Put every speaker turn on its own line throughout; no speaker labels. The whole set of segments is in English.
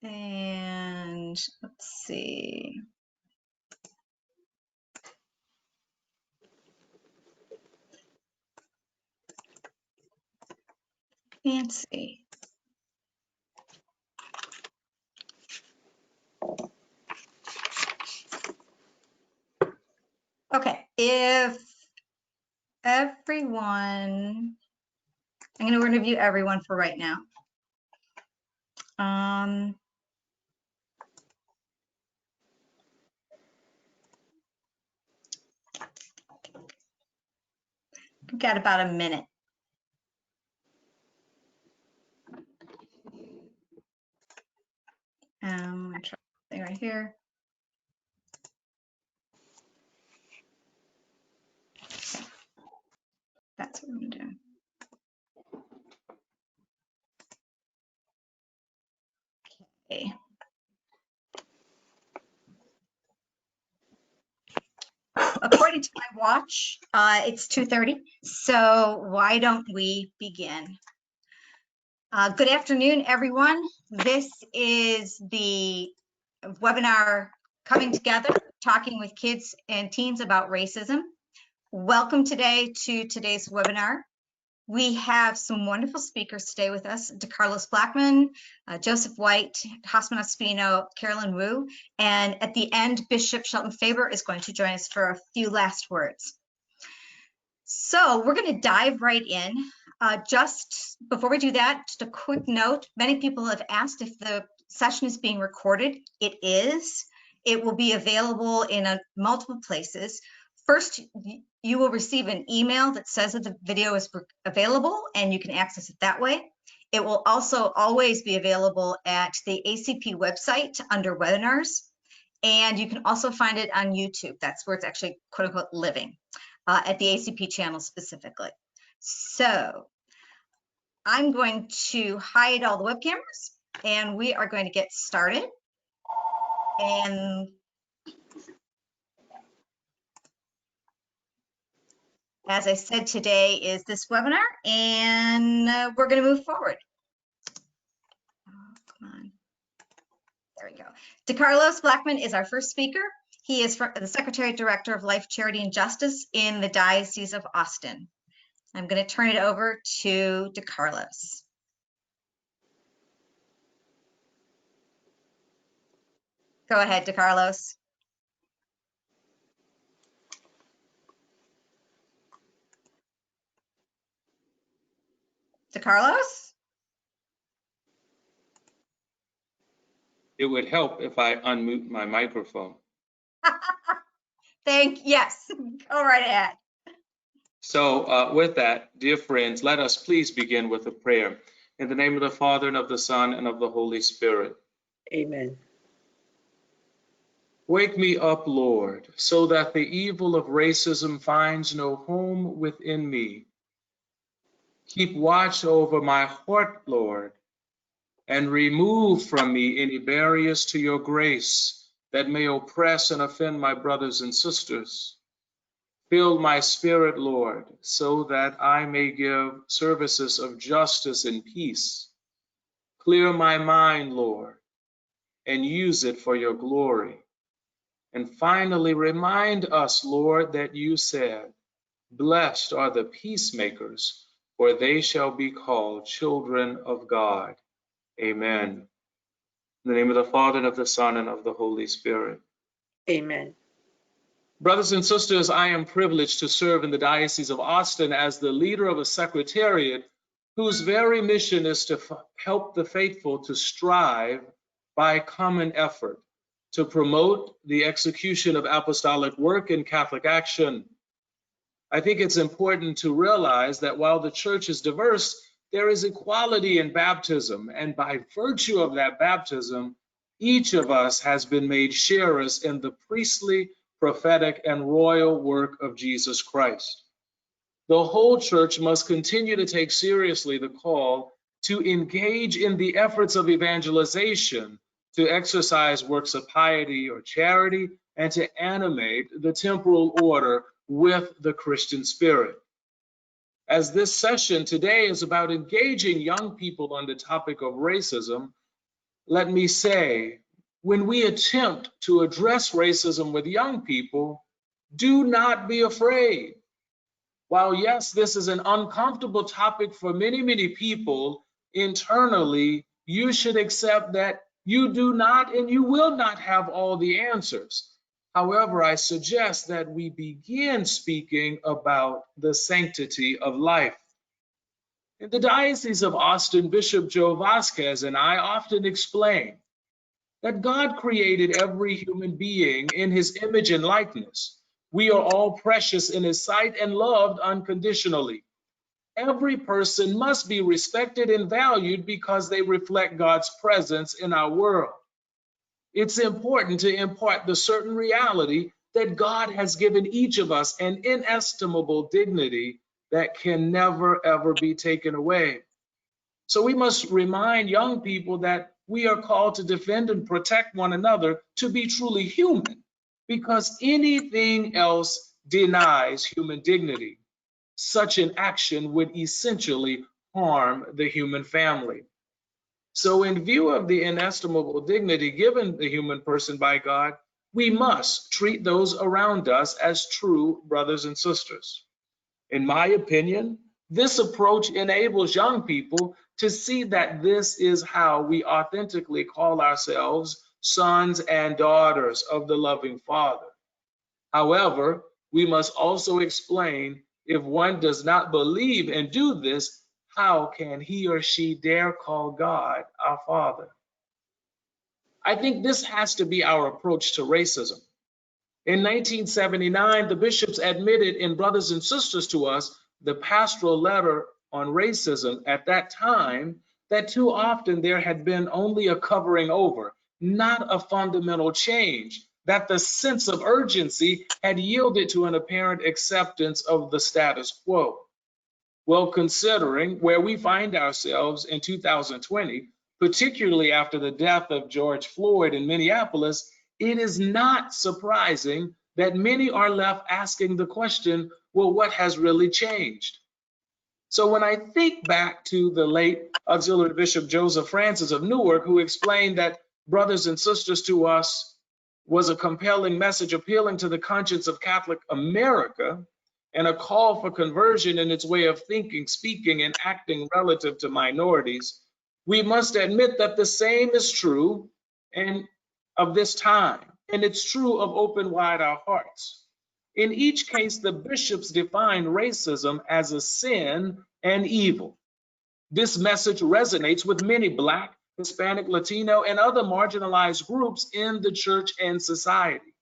And let's see. Fancy. Okay, if everyone, I'm going to interview everyone for right now. We've got about a minute. I'm going to try something right here. That's what I'm going to do. Okay. According to my watch, it's 2:30. So why don't we begin? Good afternoon, everyone. This is the webinar Coming Together, Talking with Kids and Teens About Racism. Welcome today to today's webinar. We have some wonderful speakers today with us: DeKarlos Blackmon, Joseph White, Hosffman Ospino, Carolyn Wu, and at the end, Bishop Shelton Fabre is going to join us for a few last words. So we're going to dive right in. Just before we do that, just a quick note. Many people have asked if the session is being recorded. It is. It will be available in multiple places. First, you will receive an email that says that the video is available and you can access it that way. It will also always be available at the ACP website under webinars. And you can also find it on YouTube. That's where it's actually quote unquote living, at the ACP channel specifically. So I'm going to hide all the web cameras and we are going to get started. And as I said, today is this webinar, and we're going to move forward. Oh, come on. There we go. DeKarlos Blackmon is our first speaker. He is the Secretary Director of Life, Charity, and Justice in the Diocese of Austin. I'm going to turn it over to DeKarlos. Go ahead, DeKarlos. DeKarlos?
It would help if I unmute my microphone.
Yes, go right ahead.
So with that, dear friends, let us please begin with a prayer. In the name of the Father, and of the Son, and of the Holy Spirit.
Amen.
Wake me up, Lord, so that the evil of racism finds no home within me. Keep watch over my heart, Lord, and remove from me any barriers to your grace that may oppress and offend my brothers and sisters. Fill my spirit, Lord, so that I may give services of justice and peace. Clear my mind, Lord, and use it for your glory. And finally, remind us, Lord, that you said, "Blessed are the peacemakers, for they shall be called children of God." Amen. In the name of the Father, and of the Son, and of the Holy Spirit.
Amen.
Brothers and sisters, I am privileged to serve in the Diocese of Austin as the leader of a secretariat whose very mission is to help the faithful to strive by common effort to promote the execution of apostolic work and Catholic action. I think it's important to realize that while the Church is diverse, there is equality in baptism, and by virtue of that baptism, each of us has been made sharers in the priestly, prophetic, and royal work of Jesus Christ. The whole Church must continue to take seriously the call to engage in the efforts of evangelization, to exercise works of piety or charity, and to animate the temporal order with the Christian spirit. As this session today is about engaging young people on the topic of racism, let me say, when we attempt to address racism with young people, do not be afraid. While yes, this is an uncomfortable topic for many, many people internally, you should accept that you do not and you will not have all the answers. However, I suggest that we begin speaking about the sanctity of life. In the Diocese of Austin, Bishop Joe Vasquez and I often explain that God created every human being in his image and likeness. We are all precious in his sight and loved unconditionally. Every person must be respected and valued because they reflect God's presence in our world. It's important to impart the certain reality that God has given each of us an inestimable dignity that can never, ever be taken away. So we must remind young people that we are called to defend and protect one another, to be truly human, because anything else denies human dignity. Such an action would essentially harm the human family. So in view of the inestimable dignity given the human person by God, we must treat those around us as true brothers and sisters. In my opinion, this approach enables young people to see that this is how we authentically call ourselves sons and daughters of the loving Father. However, we must also explain, if one does not believe and do this, how can he or she dare call God our Father? I think this has to be our approach to racism. In 1979, the bishops admitted in Brothers and Sisters to Us, the pastoral letter on racism at that time, that too often there had been only a covering over, not a fundamental change, that the sense of urgency had yielded to an apparent acceptance of the status quo. Well, considering where we find ourselves in 2020, particularly after the death of George Floyd in Minneapolis, it is not surprising that many are left asking the question, well, what has really changed? So when I think back to the late Auxiliary Bishop Joseph Francis of Newark, who explained that Brothers and Sisters to Us was a compelling message appealing to the conscience of Catholic America and a call for conversion in its way of thinking, speaking, and acting relative to minorities, we must admit that the same is true and of this time, and it's true of Open Wide Our Hearts. In each case, the bishops define racism as a sin and evil. This message resonates with many Black, Hispanic, Latino, and other marginalized groups in the church and society.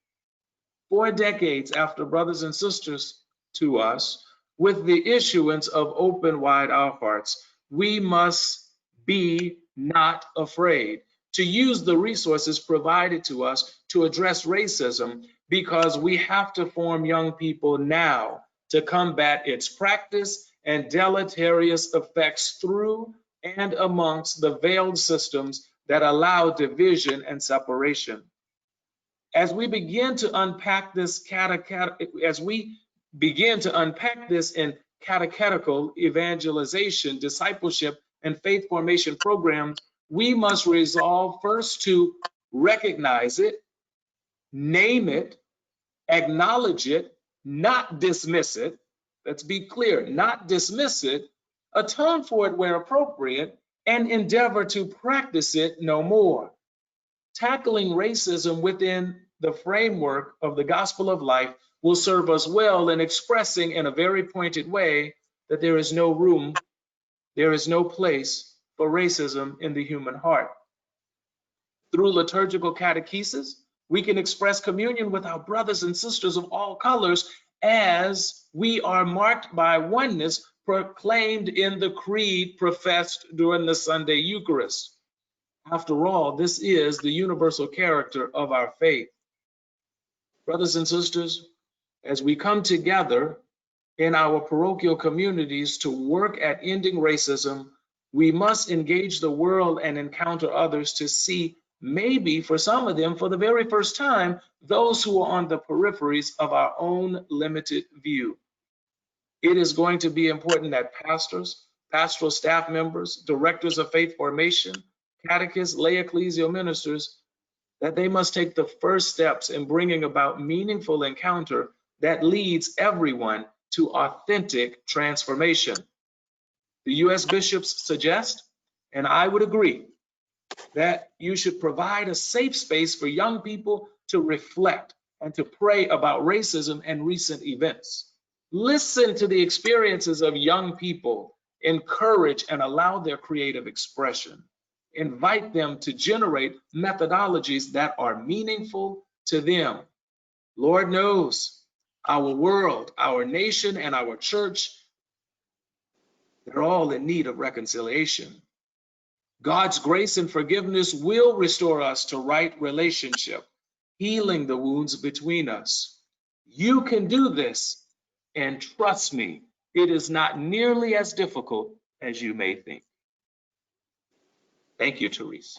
4 decades after Brothers and Sisters to Us, with the issuance of Open Wide Our Hearts, we must be not afraid to use the resources provided to us to address racism, because we have to form young people now to combat its practice and deleterious effects through and amongst the veiled systems that allow division and separation. As we begin to unpack this in catechetical evangelization, discipleship, and faith formation programs, we must resolve first to recognize it, name it, acknowledge it, not dismiss it. Let's be clear, not dismiss it, atone for it where appropriate, and endeavor to practice it no more. Tackling racism within the framework of the gospel of life will serve us well in expressing in a very pointed way that there is no room, there is no place for racism in the human heart. Through liturgical catechesis, we can express communion with our brothers and sisters of all colors as we are marked by oneness proclaimed in the creed professed during the Sunday Eucharist. After all, this is the universal character of our faith. Brothers and sisters, as we come together in our parochial communities to work at ending racism, we must engage the world and encounter others to see, maybe for some of them for the very first time, those who are on the peripheries of our own limited view. It is going to be important that pastors, pastoral staff members, directors of faith formation, catechists, lay ecclesial ministers, that they must take the first steps in bringing about meaningful encounter that leads everyone to authentic transformation. The U.S. bishops suggest, and I would agree, that you should provide a safe space for young people to reflect and to pray about racism and recent events. Listen to the experiences of young people, encourage and allow their creative expression. Invite them to generate methodologies that are meaningful to them. Lord knows our world, our nation, and our church, they're all in need of reconciliation. God's grace and forgiveness will restore us to right relationship, healing the wounds between us. You can do this, and trust me, it is not nearly as difficult as you may think. Thank you, Therese.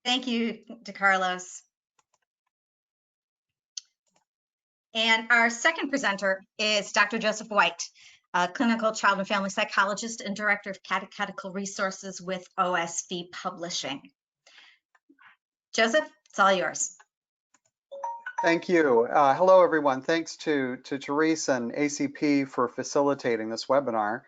Thank you, DeKarlos. And our second presenter is Dr. Joseph White, a clinical child and family psychologist and director of catechetical resources with OSV Publishing. Joseph, it's all yours.
Thank you. Hello, everyone. Thanks to Therese and ACP for facilitating this webinar.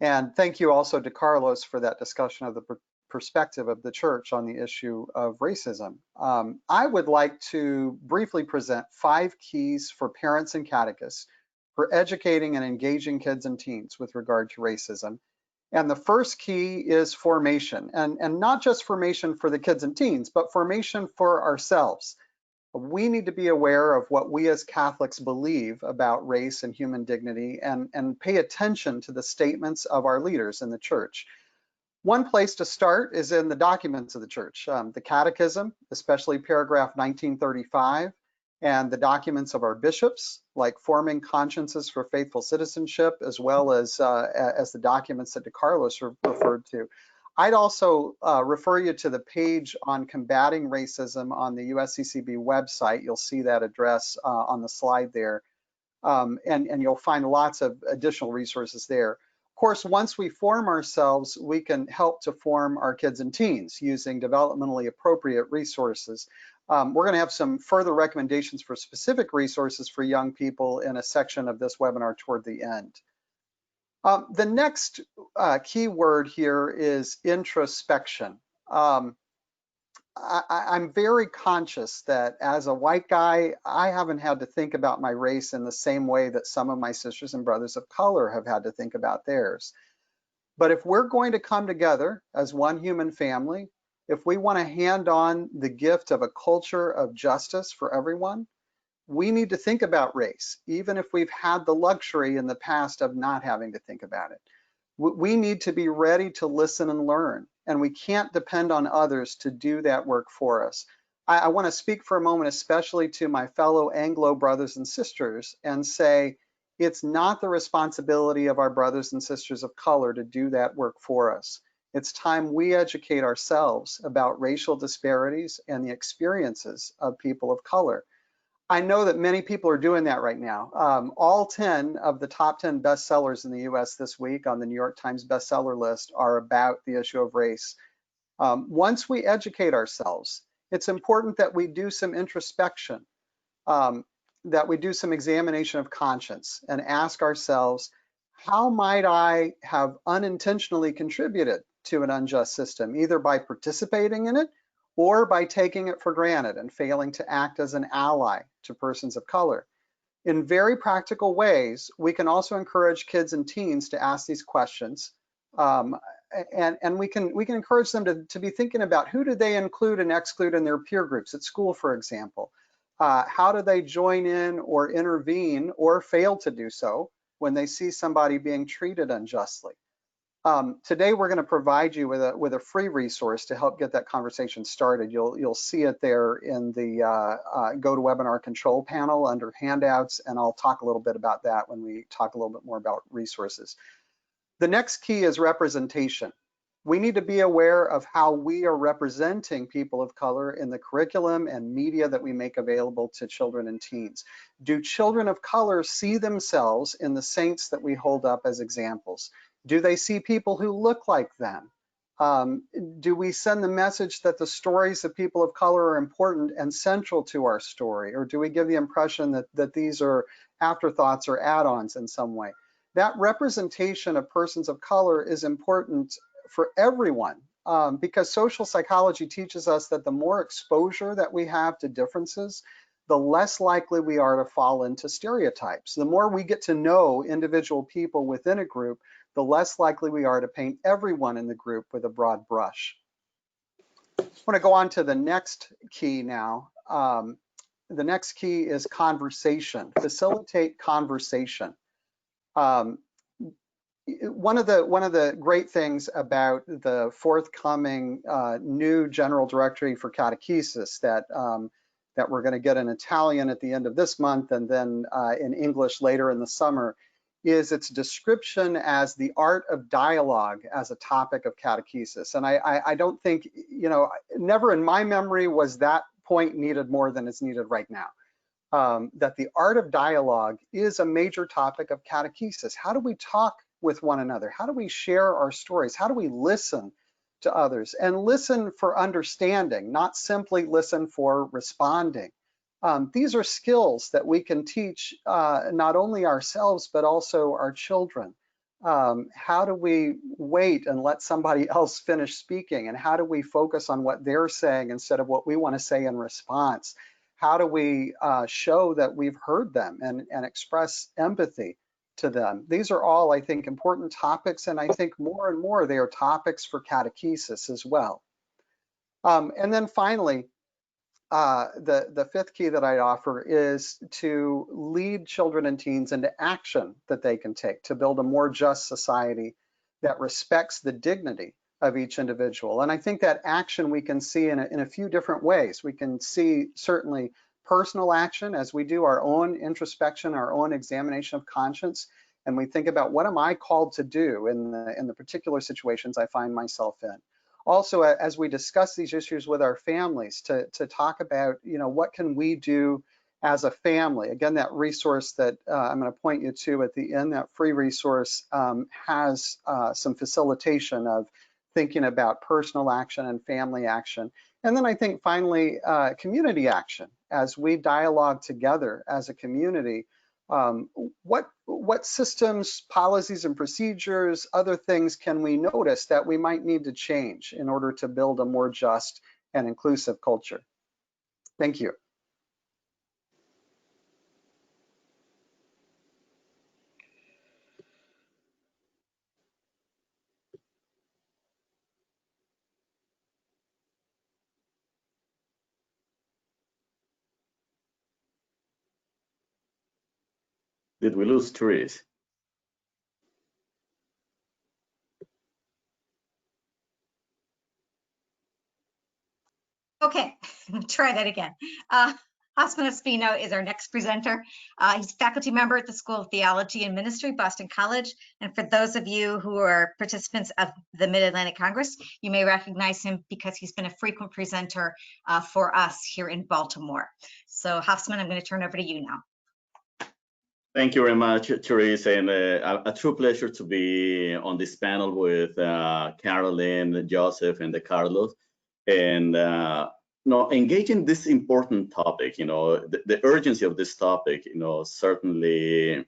And thank you also to DeKarlos for that discussion of the perspective of the church on the issue of racism. I would like to briefly present 5 keys for parents and catechists for educating and engaging kids and teens with regard to racism. And the first key is formation, and not just formation for the kids and teens, but formation for ourselves. We need to be aware of what we as Catholics believe about race and human dignity, and pay attention to the statements of our leaders in the church. One place to start is in the documents of the church, the Catechism, especially paragraph 1935, and the documents of our bishops, like Forming Consciences for Faithful Citizenship, as well as the documents that DeKarlos referred to. I'd also refer you to the page on combating racism on the USCCB website. You'll see that address on the slide there, and you'll find lots of additional resources there. Of course, once we form ourselves, we can help to form our kids and teens using developmentally appropriate resources. We're going to have some further recommendations for specific resources for young people in a section of this webinar toward the end. The next key word here is introspection. I'm very conscious that as a white guy, I haven't had to think about my race in the same way that some of my sisters and brothers of color have had to think about theirs. But if we're going to come together as one human family, if we want to hand on the gift of a culture of justice for everyone, we need to think about race, even if we've had the luxury in the past of not having to think about it. We need to be ready to listen and learn, and we can't depend on others to do that work for us. I want to speak for a moment, especially to my fellow Anglo brothers and sisters, and say it's not the responsibility of our brothers and sisters of color to do that work for us. It's time we educate ourselves about racial disparities and the experiences of people of color. I know that many people are doing that right now. All 10 of the top 10 bestsellers in the US this week on the New York Times bestseller list are about the issue of race. Once we educate ourselves, it's important that we do some introspection, that we do some examination of conscience and ask ourselves, how might I have unintentionally contributed to an unjust system, either by participating in it or by taking it for granted and failing to act as an ally to persons of color. In very practical ways, we can also encourage kids and teens to ask these questions, and we can encourage them to be thinking about who do they include and exclude in their peer groups at school, for example. How do they join in or intervene or fail to do so when they see somebody being treated unjustly? Today, we're going to provide you with a free resource to help get that conversation started. You'll see it there in the GoToWebinar control panel under handouts, and I'll talk a little bit about that when we talk a little bit more about resources. The next key is representation. We need to be aware of how we are representing people of color in the curriculum and media that we make available to children and teens. Do children of color see themselves in the saints that we hold up as examples? Do they see people who look like them? Do we send the message that the stories of people of color are important and central to our story? Or do we give the impression that these are afterthoughts or add-ons in some way? That representation of persons of color is important for everyone, because social psychology teaches us that the more exposure that we have to differences, the less likely we are to fall into stereotypes. The more we get to know individual people within a group, the less likely we are to paint everyone in the group with a broad brush. I want to go on to the next key now. The next key is conversation. Facilitate conversation. One of the great things about the forthcoming new general directory for catechesis that we're going to get in Italian at the end of this month and then in English later in the summer is its description as the art of dialogue as a topic of catechesis. And I don't think, never in my memory was that point needed more than is needed right now. That the art of dialogue is a major topic of catechesis. How do we talk with one another? How do we share our stories? How do we listen to others? And listen for understanding, not simply listen for responding. These are skills that we can teach not only ourselves, but also our children. How do we wait and let somebody else finish speaking? And how do we focus on what they're saying instead of what we want to say in response? How do we show that we've heard them and express empathy to them? These are all, I think, important topics, and I think more and more they are topics for catechesis as well. And then finally, the fifth key that I'd offer is to lead children and teens into action that they can take to build a more just society that respects the dignity of each individual. And I think that action we can see in a few different ways. We can see certainly personal action as we do our own introspection, our own examination of conscience, and we think about what am I called to do in the particular situations I find myself in. Also, as we discuss these issues with our families, to talk about, what can we do as a family? Again, that resource that I'm going to point you to at the end, that free resource has some facilitation of thinking about personal action and family action. And then I think finally, community action. As we dialogue together as a community, what systems, policies, and procedures, other things can we notice that we might need to change in order to build a more just and inclusive culture? Thank you.
Did we lose Therese?
Okay, try that again. Hosffman Ospino is our next presenter. He's a faculty member at the School of Theology and Ministry, Boston College. And for those of you who are participants of the Mid-Atlantic Congress, you may recognize him because he's been a frequent presenter for us here in Baltimore. So Hosffman, I'm going to turn over to you now.
Thank you very much, Therese, and a true pleasure to be on this panel with Carolyn, Joseph, and DeKarlos, and engaging this important topic. The urgency of this topic, certainly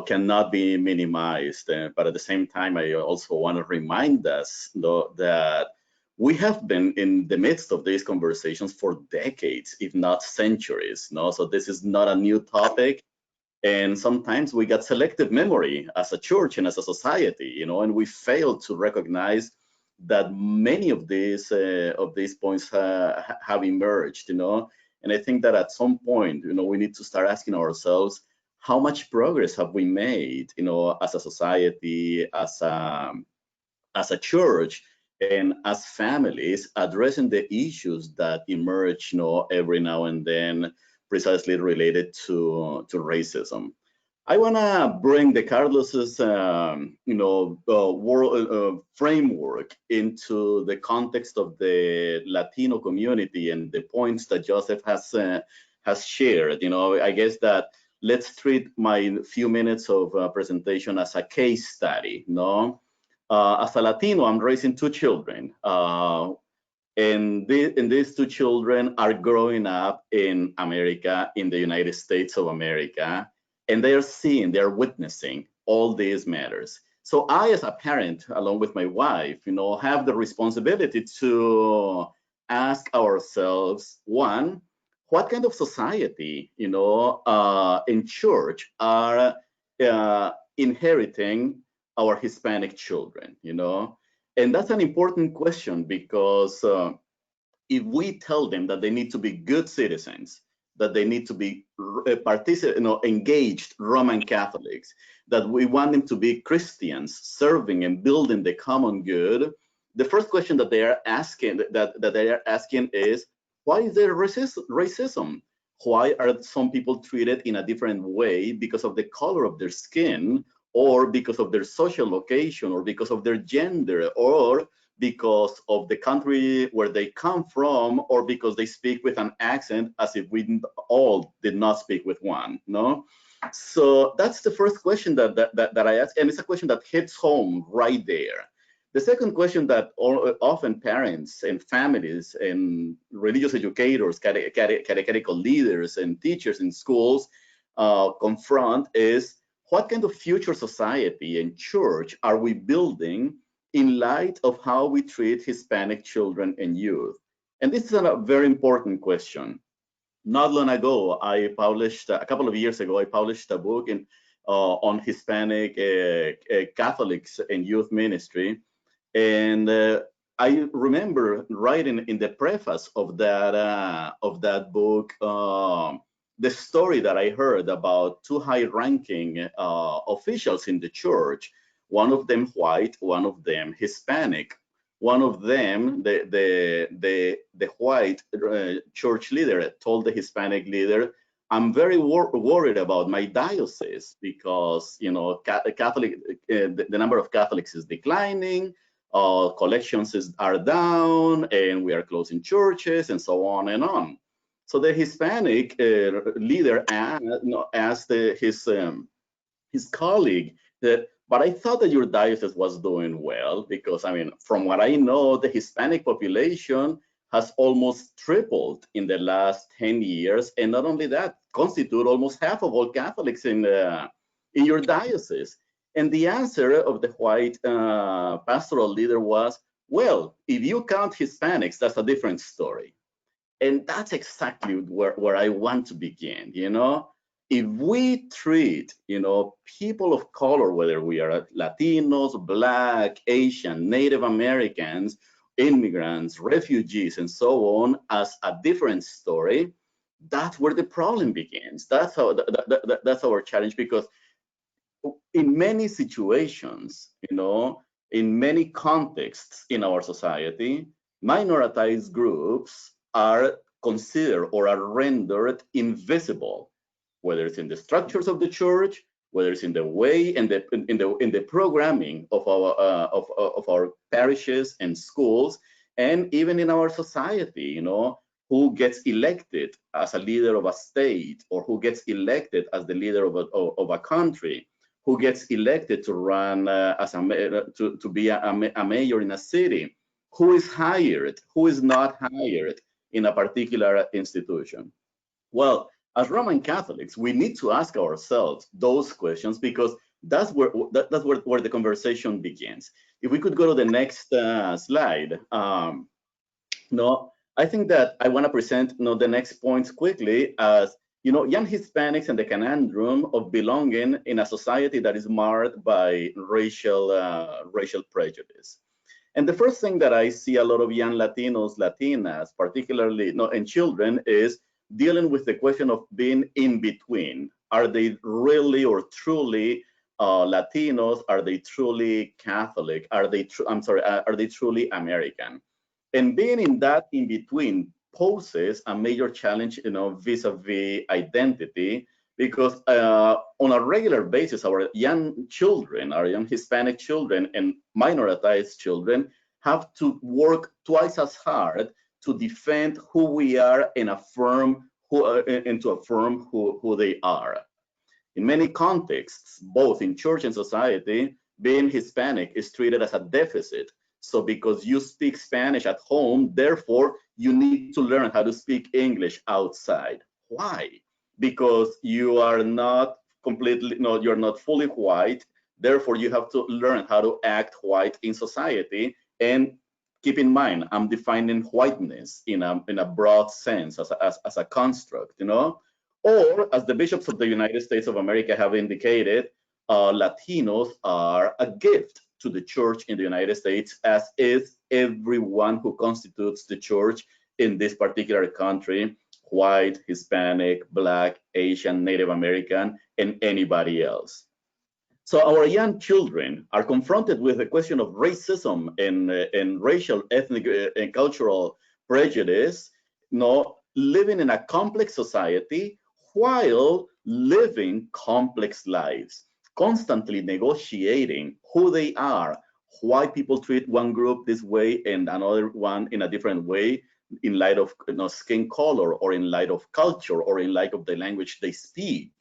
cannot be minimized. But at the same time, I also want to remind us that we have been in the midst of these conversations for decades, if not centuries. So this is not a new topic. And sometimes we got selective memory as a church and as a society, and we fail to recognize that many of these points have emerged, And I think that at some point, we need to start asking ourselves, how much progress have we made, as a society, as a church, and as families, addressing the issues that emerge, every now and then, precisely related to racism. I want to bring DeKarlos's framework into the context of the Latino community and the points that Joseph has shared. I guess that let's treat my few minutes of presentation as a case study. No, as a Latino, I'm raising two children, and these two children are growing up in America, in the United States of America, and they are seeing, they are witnessing all these matters. So I, as a parent, along with my wife, have the responsibility to ask ourselves, one, what kind of society, in church are inheriting our Hispanic children, And that's an important question because if we tell them that they need to be good citizens, that they need to be engaged Roman Catholics, that we want them to be Christians, serving and building the common good, the first question that they are asking is, why is there racism? Why are some people treated in a different way because of the color of their skin, or because of their social location, or because of their gender, or because of the country where they come from, or because they speak with an accent, as if we all did not speak with one, no? So that's the first question that I ask, and it's a question that hits home right there. The second question that often parents and families and religious educators, catechetical leaders and teachers in schools confront is, what kind of future society and church are we building in light of how we treat Hispanic children and youth? And this is a very important question. Not long ago, I published, a couple of years ago, I published a book on Hispanic Catholics and youth ministry. And I remember writing in the preface of that book, the story that I heard about two high-ranking officials in the church, one of them white, one of them Hispanic. One of them, the white church leader, told the Hispanic leader, "I'm very worried about my diocese because Catholic, the number of Catholics is declining, collections are down, and we are closing churches, and so on and on." So the Hispanic leader asked his colleague that, "But I thought that your diocese was doing well, because from what I know, the Hispanic population has almost tripled in the last 10 years. And not only that, constitute almost half of all Catholics in your diocese." And the answer of the white pastoral leader was, "Well, if you count Hispanics, that's a different story." And that's exactly where I want to begin, If we treat, people of color, whether we are Latinos, Black, Asian, Native Americans, immigrants, refugees, and so on, as a different story, that's where the problem begins. That's our challenge, because in many situations, in many contexts in our society, minoritized groups are considered or are rendered invisible, whether it's in the structures of the church, whether it's in the way and in the programming of our parishes and schools, and even in our society, who gets elected as a leader of a state, or who gets elected as the leader of a country, who gets elected to run to be a mayor in a city, who is hired, who is not hired in a particular institution. Well, as Roman Catholics, we need to ask ourselves those questions, because that's where the conversation begins. If we could go to the next slide. I think that I want to present the next points quickly as young Hispanics and the conundrum of belonging in a society that is marred by racial prejudice. And the first thing that I see a lot of young Latinos, Latinas, particularly and children, is dealing with the question of being in between. Are they really or truly Latinos? Are they truly Catholic? Are they truly American? And being in that in between poses a major challenge, vis-a-vis identity, because on a regular basis, our young children, our young Hispanic children and minoritized children have to work twice as hard to defend who we are and to affirm who they are. In many contexts, both in church and society, being Hispanic is treated as a deficit. So because you speak Spanish at home, therefore you need to learn how to speak English outside. Why? Because you are not completely, no, you're not fully white. Therefore, you have to learn how to act white in society. And keep in mind, I'm defining whiteness in a broad sense as a construct, you know? Or as the bishops of the United States of America have indicated, Latinos are a gift to the church in the United States, as is everyone who constitutes the church in this particular country, white, Hispanic, Black, Asian, Native American, and anybody else. So our young children are confronted with the question of racism and racial, ethnic, and cultural prejudice, you know, living in a complex society while living complex lives, constantly negotiating who they are, why people treat one group this way and another one in a different way, in light of, you know, skin color, or in light of culture, or in light of the language they speak.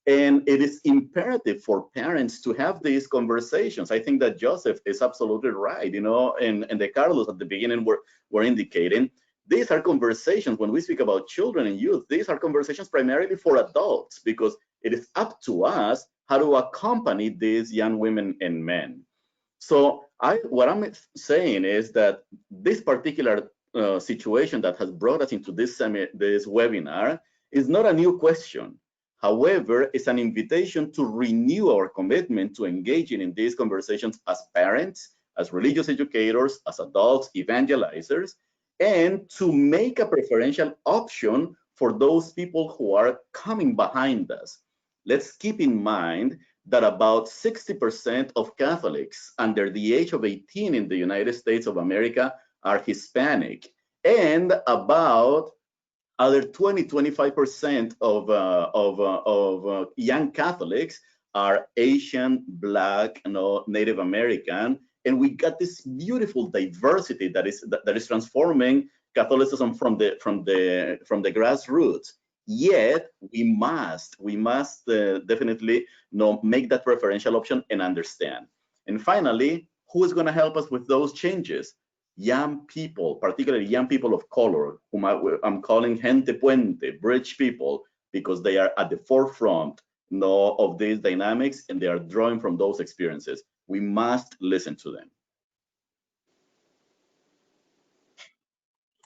And it is imperative for parents to have these conversations. I think that Joseph is absolutely right, you know, and DeKarlos at the beginning were indicating, these are conversations, when we speak about children and youth, these are conversations primarily for adults, because it is up to us how to accompany these young women and men. So what I'm saying is that this particular situation that has brought us into this webinar is not a new question. However, it's an invitation to renew our commitment to engaging in these conversations as parents, as religious educators, as adults, evangelizers, and to make a preferential option for those people who are coming behind us. Let's keep in mind that about 60% of Catholics under the age of 18 in the United States of America are Hispanic, and about other 20–25% of young Catholics are Asian, Black, you know, Native American, and we got this beautiful diversity that is transforming Catholicism from the grassroots. Yet we must definitely, you know, make that preferential option and understand. And finally, who is going to help us with those changes? Young people, particularly young people of color, whom I'm calling gente puente, bridge people, because they are at the forefront, you know, of these dynamics, and they are drawing from those experiences. We must listen to them.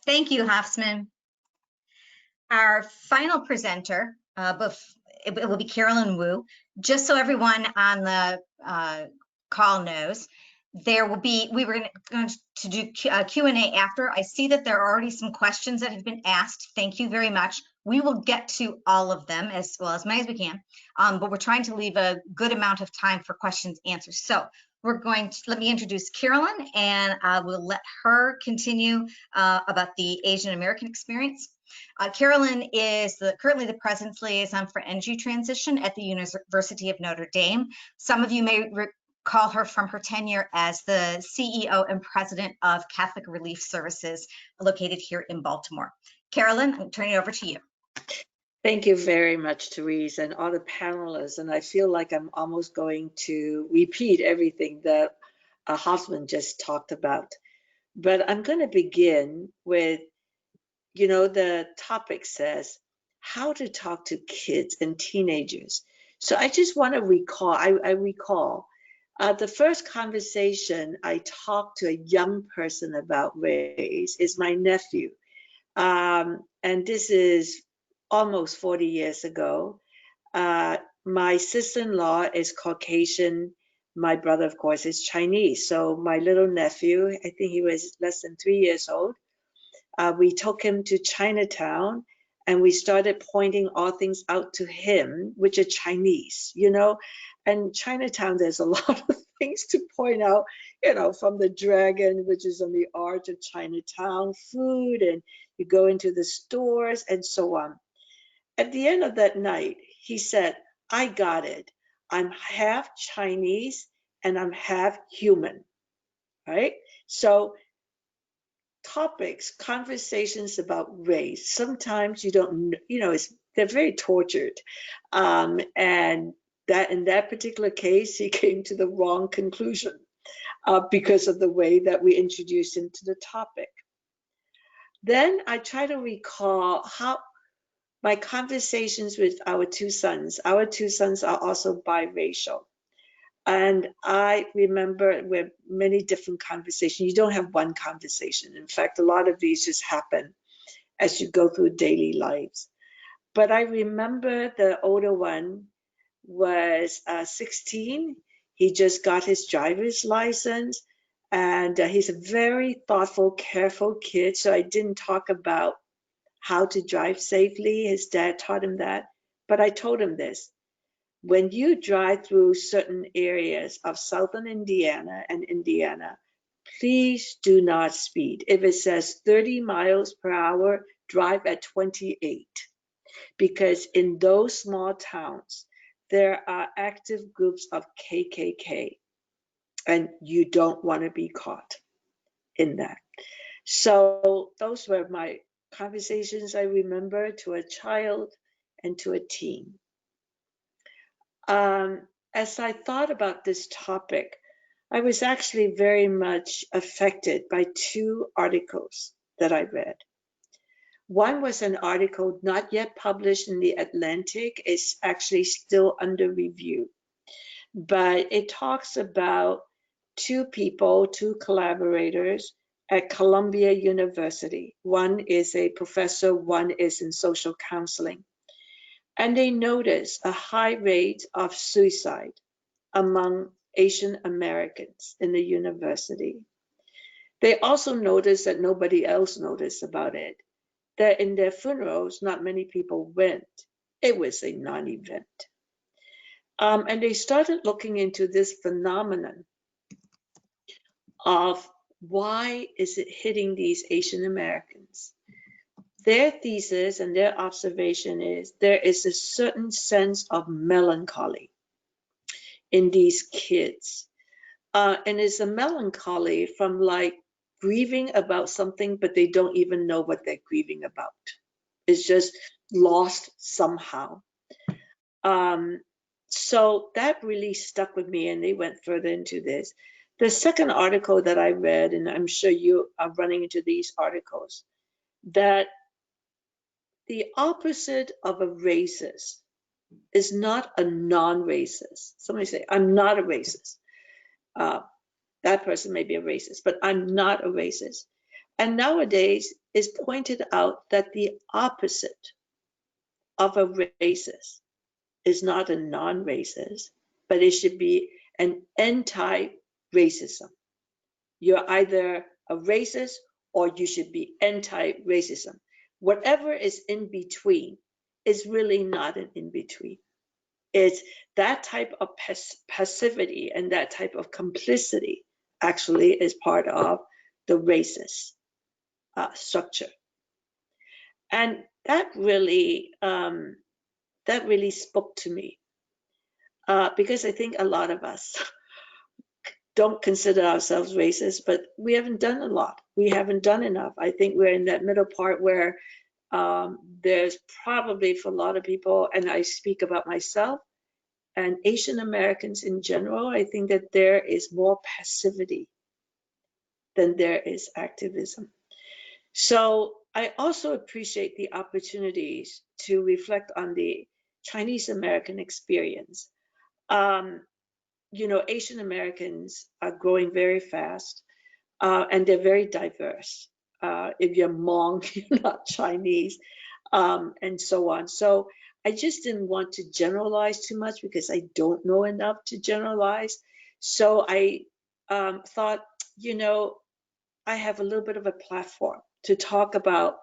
Thank you, Hosffman. Our final presenter, it will be Carolyn Wu. Just so everyone on the call knows, we were going to do Q&A after. I see that there are already some questions that have been asked. Thank you very much. We will get to all of them as well as many as we can, but we're trying to leave a good amount of time for questions and answers. So we're going to, let me introduce Carolyn, and I will let her continue about the Asian American experience. Carolyn is currently the President's Liaison for Energy Transition at the University of Notre Dame. Some of you may recall her from her tenure as the CEO and President of Catholic Relief Services located here in Baltimore. Carolyn, I'm turning it over to you.
Thank you very much, Therese, and all the panelists. And I feel like I'm almost going to repeat everything that Hosffman just talked about. But I'm going to begin with, you know, the topic says how to talk to kids and teenagers. So I just want to recall, I recall the first conversation I talked to a young person about race is my nephew. And this is almost 40 years ago. My sister-in-law is Caucasian. My brother, of course, is Chinese. So my little nephew, I think he was less than 3 years old. We took him to Chinatown and we started pointing all things out to him, which are Chinese, you know. And Chinatown, there's a lot of things to point out, you know, from the dragon, which is on the arch of Chinatown, food, and you go into the stores and so on. At the end of that night, he said, I got it. I'm half Chinese and I'm half human, right? So topics, conversations about race, sometimes you don't, you know, it's they're very tortured. And that in that particular case, he came to the wrong conclusion because of the way that we introduced him to the topic. Then I try to recall how my conversations with our two sons are also biracial. And I remember with many different conversations, you don't have one conversation. In fact, a lot of these just happen as you go through daily lives. But I remember the older one was 16. He just got his driver's license, and he's a very thoughtful, careful kid. So I didn't talk about how to drive safely. His dad taught him that. But I told him this: when you drive through certain areas of southern Indiana and Indiana, please do not speed. If it says 30 miles per hour, drive at 28. Because in those small towns, there are active groups of KKK, and you don't want to be caught in that. So those were my conversations I remember to a child and to a teen. As I thought about this topic, I was actually very much affected by two articles that I read. One was an article not yet published in the Atlantic. It's actually still under review, but it talks about two people, two collaborators at Columbia University. One is a professor, one is in social counseling. And they noticed a high rate of suicide among Asian Americans in the university. They also noticed that nobody else noticed about it, that in their funerals, not many people went. It was a non-event. And they started looking into this phenomenon of why is it hitting these Asian Americans. Their thesis and their observation is there is a certain sense of melancholy in these kids. And it's a melancholy from like grieving about something, but they don't even know what they're grieving about. It's just lost somehow. So that really stuck with me, and they went further into this. The second article that I read, and I'm sure you are running into these articles, that the opposite of a racist is not a non-racist. Somebody say, I'm not a racist. That person may be a racist, but I'm not a racist. And nowadays it's pointed out that the opposite of a racist is not a non-racist, but it should be an anti-racism. You're either a racist or you should be anti-racism. Whatever is in between is really not an in-between. It's that type of passivity and that type of complicity actually is part of the racist structure. And that really spoke to me because I think a lot of us don't consider ourselves racist, but we haven't done a lot. We haven't done enough. I think we're in that middle part where there's probably for a lot of people, and I speak about myself and Asian Americans in general, I think that there is more passivity than there is activism. So I also appreciate the opportunities to reflect on the Chinese American experience. You know, Asian Americans are growing very fast, and they're very diverse. If you're Hmong, you're not Chinese, and so on. So I just didn't want to generalize too much because I don't know enough to generalize. So I thought, you know, I have a little bit of a platform to talk about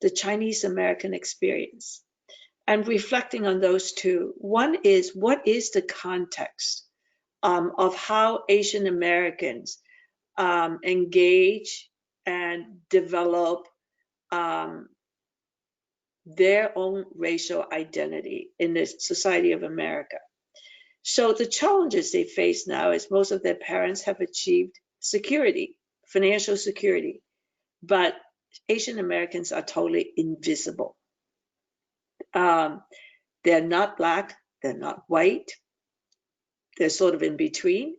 the Chinese American experience and reflecting on those two. One is, what is the context of how Asian Americans engage and develop their own racial identity in the society of America. So the challenges they face now is most of their parents have achieved security, financial security, but Asian Americans are totally invisible. They're not Black, they're not white, they're sort of in between.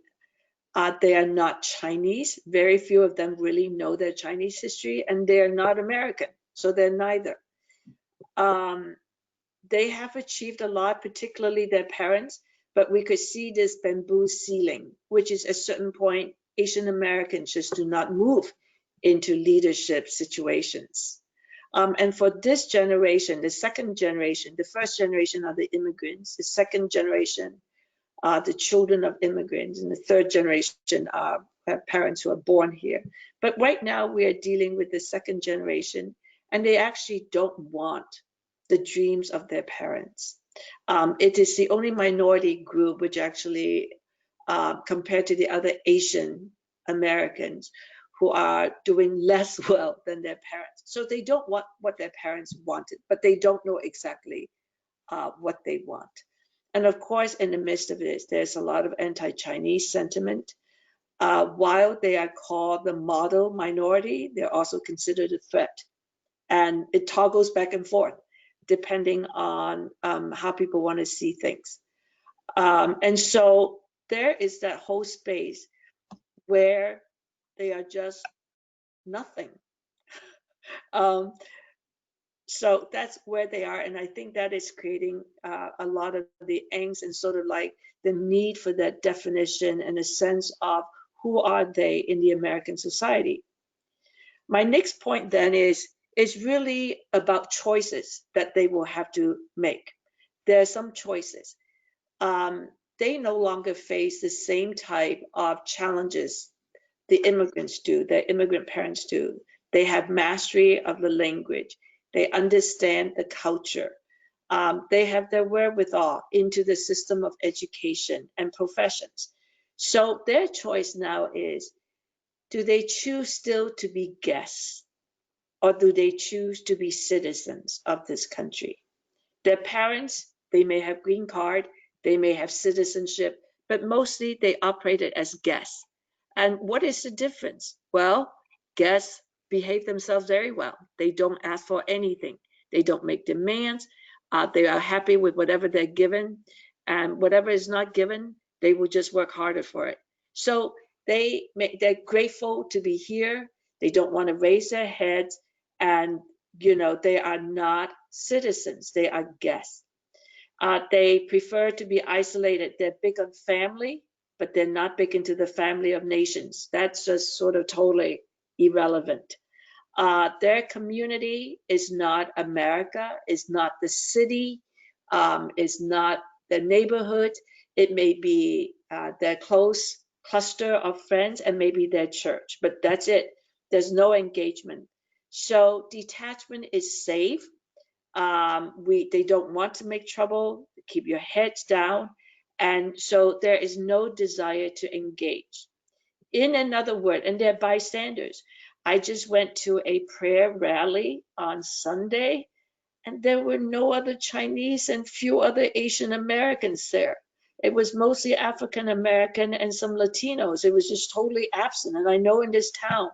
They are not Chinese. Very few of them really know their Chinese history, and they're not American, so they're neither. They have achieved a lot, particularly their parents, but we could see this bamboo ceiling, which is at a certain point, Asian Americans just do not move into leadership situations. And for this generation, the second generation, the first generation are the immigrants, the second generation are the children of immigrants, and the third generation are parents who are born here. But right now we are dealing with the second generation, and they actually don't want the dreams of their parents. It is the only minority group which actually, compared to the other Asian Americans, who are doing less well than their parents. So they don't want what their parents wanted, but they don't know exactly what they want. And of course, in the midst of this, there's a lot of anti-Chinese sentiment. While they are called the model minority, they're also considered a threat. And it toggles back and forth, depending on how people want to see things. And so there is that whole space where they are just nothing. So that's where they are, and I think that is creating a lot of the angst and sort of like the need for that definition and a sense of who are they in the American society. My next point then is really about choices that they will have to make. There are some choices. They no longer face the same type of challenges the immigrants do, their immigrant parents do. They have mastery of the language. They understand the culture. They have their wherewithal into the system of education and professions. So their choice now is, do they choose still to be guests, or do they choose to be citizens of this country? Their parents, they may have green card, they may have citizenship, but mostly they operated as guests. And what is the difference? Well, guests behave themselves very well. They don't ask for anything. They don't make demands. They are happy with whatever they're given, and whatever is not given, they will just work harder for it. So they're grateful to be here. They don't want to raise their heads, and they are not citizens. They are guests. They prefer to be isolated. They're big on family, but they're not big into the family of nations. That's just sort of totally irrelevant. Their community is not America, is not the city, is not the neighborhood. It may be their close cluster of friends and maybe their church, but that's it. There's no engagement. So detachment is safe. They don't want to make trouble. Keep your heads down. And so there is no desire to engage. In another word, and they're bystanders. I just went to a prayer rally on Sunday, and there were no other Chinese and few other Asian Americans there. It was mostly African American and some Latinos. It was just totally absent. And I know in this town,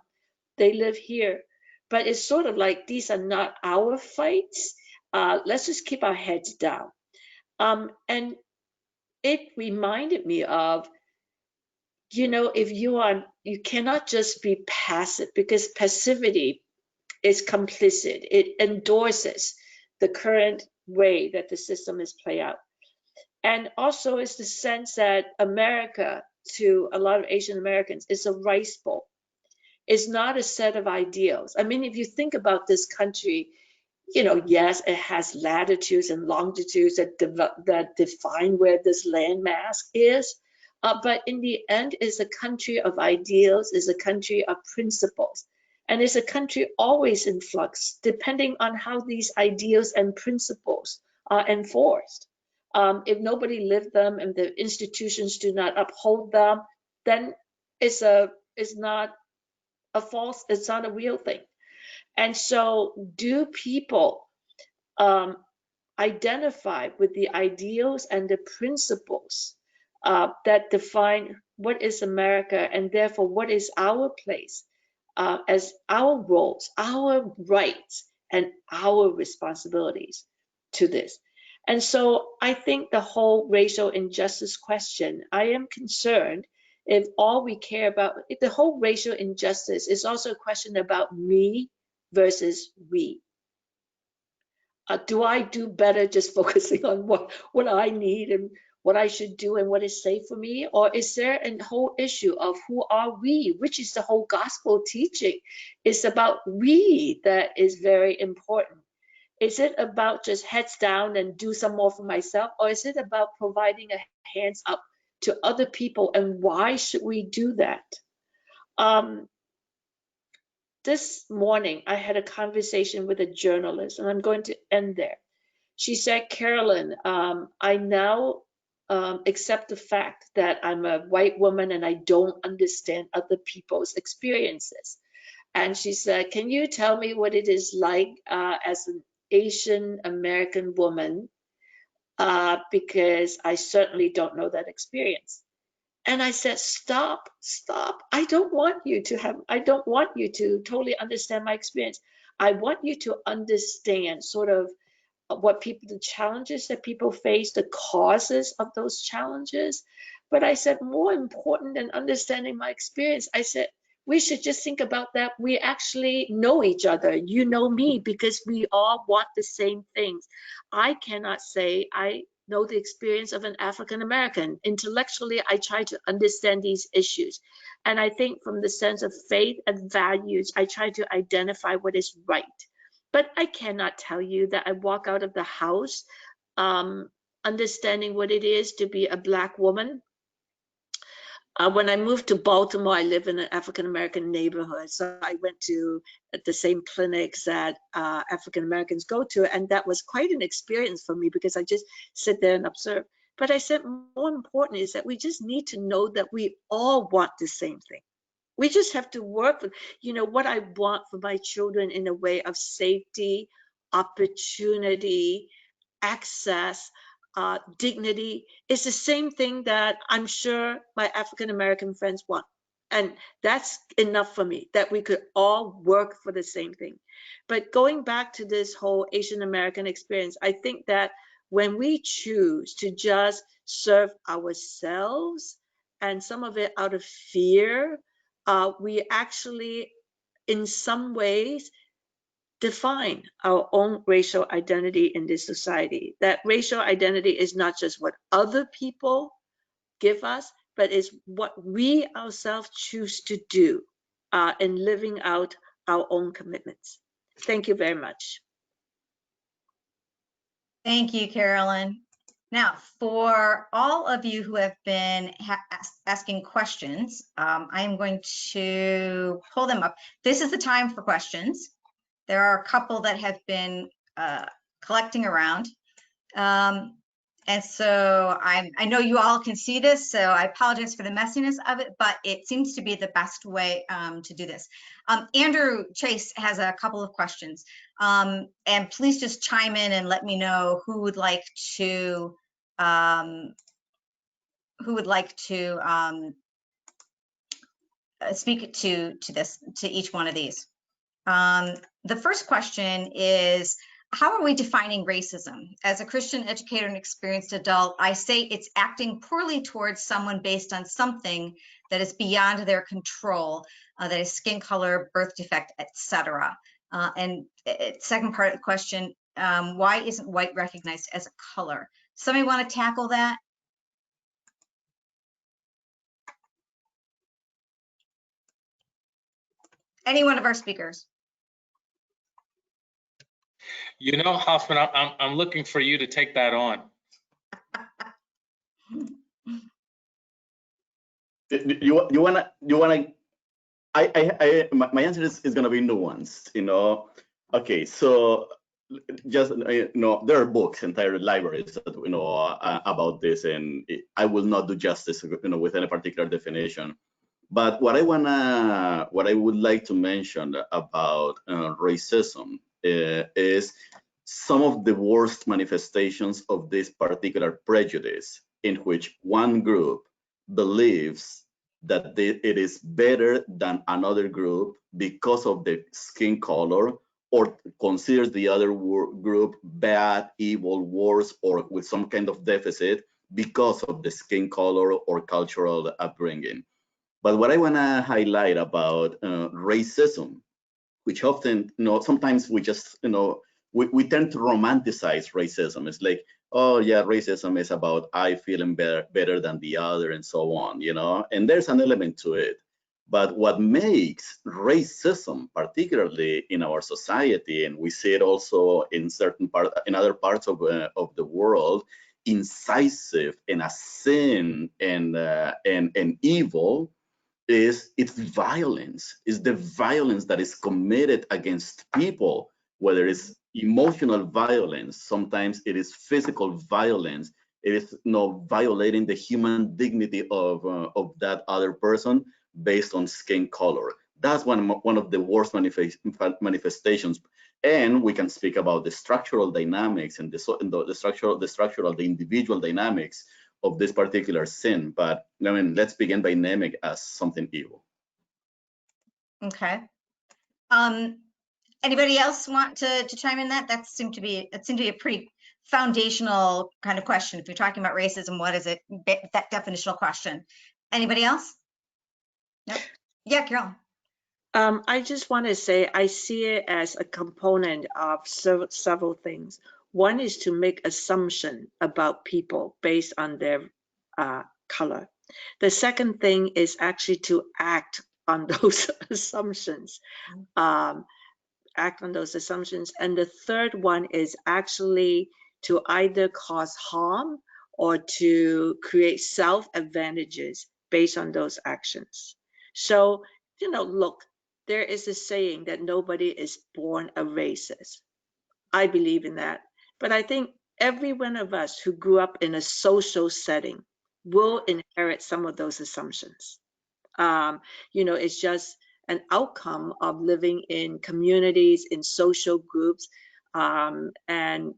they live here. But it's sort of like, these are not our fights. Let's just keep our heads down. And it reminded me of, if you cannot just be passive, because passivity is complicit. It endorses the current way that the system is played out. And also it's the sense that America, to a lot of Asian Americans, is a rice bowl. It's not a set of ideals. I mean, if you think about this country, yes, it has latitudes and longitudes that define where this landmass is. But in the end, it's a country of ideals, it's a country of principles. And it's a country always in flux, depending on how these ideals and principles are enforced. If nobody lived them and the institutions do not uphold them, then it's not a real thing. And so do people identify with the ideals and the principles that define what is America, and therefore what is our place as our roles, our rights, and our responsibilities? to this. And so I think the whole racial injustice question, I am concerned if all we care about, if the whole racial injustice is also a question about me versus we. Do I do better just focusing on what I need and what I should do and what is safe for me? Or is there a whole issue of who are we, which is the whole gospel teaching? It's about we that is very important. Is it about just heads down and do some more for myself? Or is it about providing a hands up to other people? And why should we do that? This morning, I had a conversation with a journalist, and I'm going to end there. She said, Carolyn, I now accept the fact that I'm a white woman and I don't understand other people's experiences. And she said, can you tell me what it is like as an Asian American woman? Because I certainly don't know that experience. And I said, stop. I don't want you to totally understand my experience. I want you to understand sort of the challenges that people face, the causes of those challenges. But I said, more important than understanding my experience, I said, we should just think about that. We actually know each other. You know me, because we all want the same things. I cannot say I know the experience of an African American. Intellectually, I try to understand these issues. And I think from the sense of faith and values, I try to identify what is right. But I cannot tell you that I walk out of the house understanding what it is to be a Black woman. When I moved to Baltimore, I live in an African-American neighborhood. So I went to the same clinics that African-Americans go to. And that was quite an experience for me because I just sit there and observe. But I said, more important is that we just need to know that we all want the same thing. We just have to work with, what I want for my children in a way of safety, opportunity, access, dignity is the same thing that I'm sure my African-American friends want. And that's enough for me, that we could all work for the same thing. But going back to this whole Asian American experience, I think that when we choose to just serve ourselves, and some of it out of fear, we actually, in some ways, define our own racial identity in this society. That racial identity is not just what other people give us, but is what we ourselves choose to do in living out our own commitments. Thank you very much.
Thank you, Carolyn. Now, for all of you who have been asking questions, I'm going to pull them up. This is the time for questions. There are a couple that have been collecting around. And so I know you all can see this, so I apologize for the messiness of it, but it seems to be the best way to do this. Andrew Chase has a couple of questions, and please just chime in and let me know who would like to speak to each one of these. The first question is, how are we defining racism? As a Christian educator and experienced adult, I say it's acting poorly towards someone based on something that is beyond their control, that is skin color, birth defect, etc. And second part of the question, why isn't white recognized as a color? Somebody want to tackle that? Any one of our speakers?
Hosffman, I'm looking for you to take that on.
My answer is gonna be nuanced, Okay, so just there are books, entire libraries that about this, and I will not do justice with any particular definition. But what I would like to mention about racism is some of the worst manifestations of this particular prejudice, in which one group believes that it is better than another group because of the skin color or considers the other group bad, evil, worse, or with some kind of deficit because of the skin color or cultural upbringing. But what I want to highlight about racism, which often, sometimes we just, we tend to romanticize racism. It's like, oh yeah, racism is about I feeling better than the other and so on, and there's an element to it. But what makes racism, particularly in our society, and we see it also in other parts of the world, incisive and a sin and evil, is its violence, is the violence that is committed against people, whether it's emotional violence, sometimes it is physical violence, it is violating the human dignity of that other person based on skin color. That's one of the worst manifestations. And we can speak about the structural dynamics and the individual dynamics of this particular sin. But I mean, let's begin by naming it as something evil.
Okay. Anybody else want to chime in that seemed to be a pretty foundational kind of question. If you're talking about racism, what is it? That definitional question. Anybody else? No? Yeah, Carolyn.
I just want to say I see it as a component of several things. One is to make assumption about people based on their color. The second thing is actually to act on those assumptions. Act on those assumptions. And the third one is actually to either cause harm or to create self-advantages based on those actions. So, look, there is a saying that nobody is born a racist. I believe in that. But I think every one of us who grew up in a social setting will inherit some of those assumptions. It's just an outcome of living in communities, in social groups, and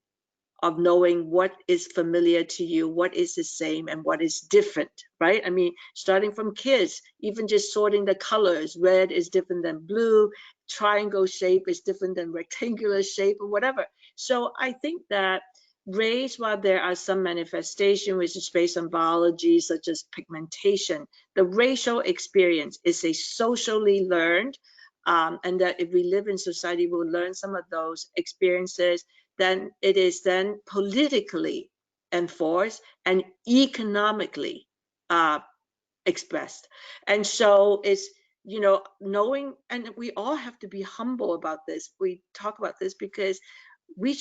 of knowing what is familiar to you, what is the same and what is different, right? I mean, starting from kids, even just sorting the colors, red is different than blue, triangle shape is different than rectangular shape or whatever. So I think that race, while there are some manifestation which is based on biology, such as pigmentation, the racial experience is a socially learned, and that if we live in society, we'll learn some of those experiences. Then it is then politically enforced and economically expressed. And so it's, knowing, and we all have to be humble about this. We talk about this because we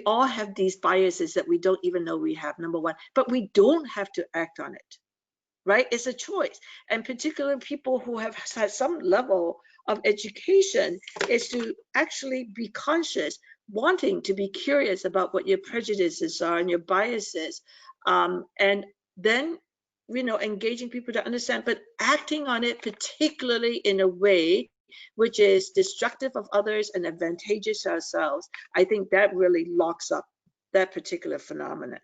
all have these biases that we don't even know we have, number one, but we don't have to act on it, right? It's a choice. And particularly people who have had some level of education is to actually be conscious, wanting to be curious about what your prejudices are and your biases, and then engaging people to understand, but acting on it particularly in a way which is destructive of others and advantageous to ourselves. I think that really locks up that particular phenomenon.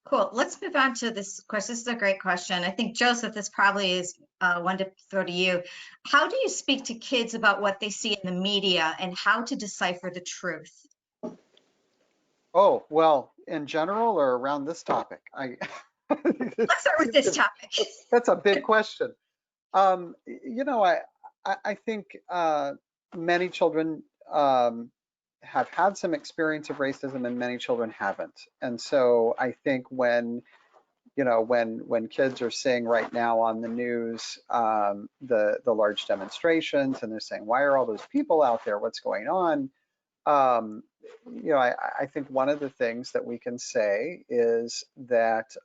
Cool. Let's move on to this question. This is a great question. I think, Joseph, this probably is one to throw to you. How do you speak to kids about what they see in the media and how to decipher the truth?
Oh, well, in general or around this topic?
Let's start with this topic.
That's a big question. I think many children have had some experience of racism and many children haven't. And so I think when kids are seeing right now on the news the large demonstrations and they're saying, why are all those people out there? What's going on? I think one of the things that we can say is that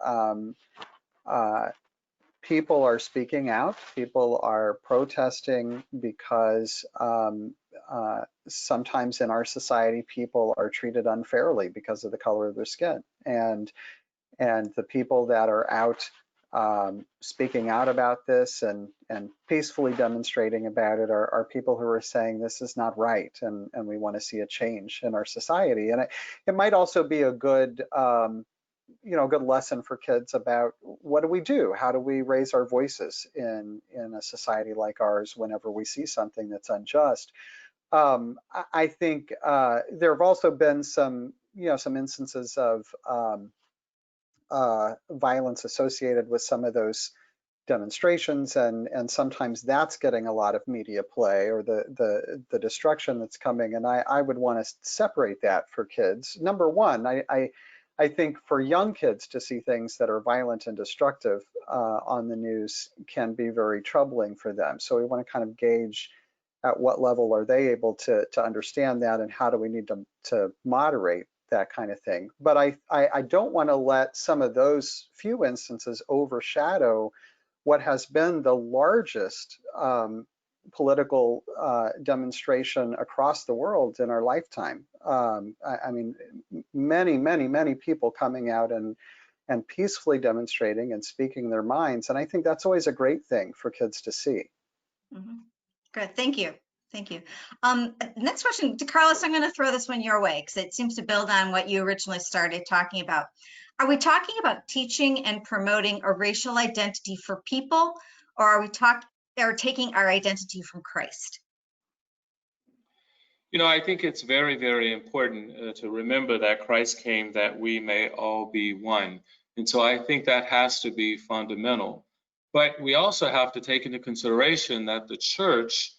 people are speaking out, people are protesting because sometimes in our society, people are treated unfairly because of the color of their skin. And the people that are out speaking out about this and peacefully demonstrating about it are people who are saying this is not right and we want to see a change in our society. And it might also be a good good lesson for kids about what do we do? How do we raise our voices in a society like ours whenever we see something that's unjust? I think there have also been some instances of violence associated with some of those demonstrations, and sometimes that's getting a lot of media play, or the destruction that's coming. And I would want to separate that for kids. Number one, I think for young kids to see things that are violent and destructive on the news can be very troubling for them. So we want to kind of gauge at what level are they able to understand that, and how do we need to moderate that kind of thing. But I don't want to let some of those few instances overshadow what has been the largest political demonstration across the world in our lifetime. I mean, many people coming out and peacefully demonstrating and speaking their minds. And I think that's always a great thing for kids to see.
Mm-hmm. Good, thank you. Thank you. Next question, DeKarlos, I'm going to throw this one your way because it seems to build on what you originally started talking about. Are we talking about teaching and promoting a racial identity for people, or are we taking our identity from Christ?
I think it's very, very important to remember that Christ came that we may all be one. And so I think that has to be fundamental. But we also have to take into consideration that the church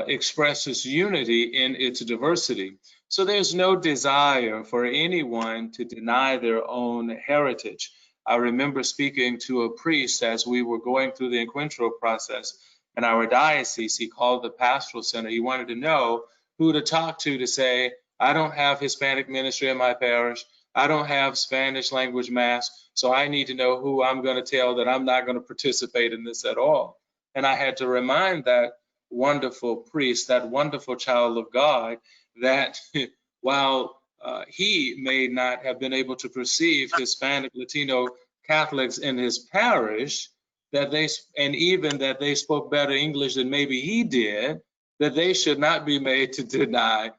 expresses unity in its diversity. So there's no desire for anyone to deny their own heritage. I remember speaking to a priest as we were going through the encuentro process in our diocese. He called the pastoral center. He wanted to know who to talk to say, I don't have Hispanic ministry in my parish. I don't have Spanish language mass. So I need to know who I'm going to tell that I'm not going to participate in this at all. And I had to remind that wonderful priest, that wonderful child of God, that while he may not have been able to perceive Hispanic, Latino Catholics in his parish, that they spoke better English than maybe he did, that they should not be made to deny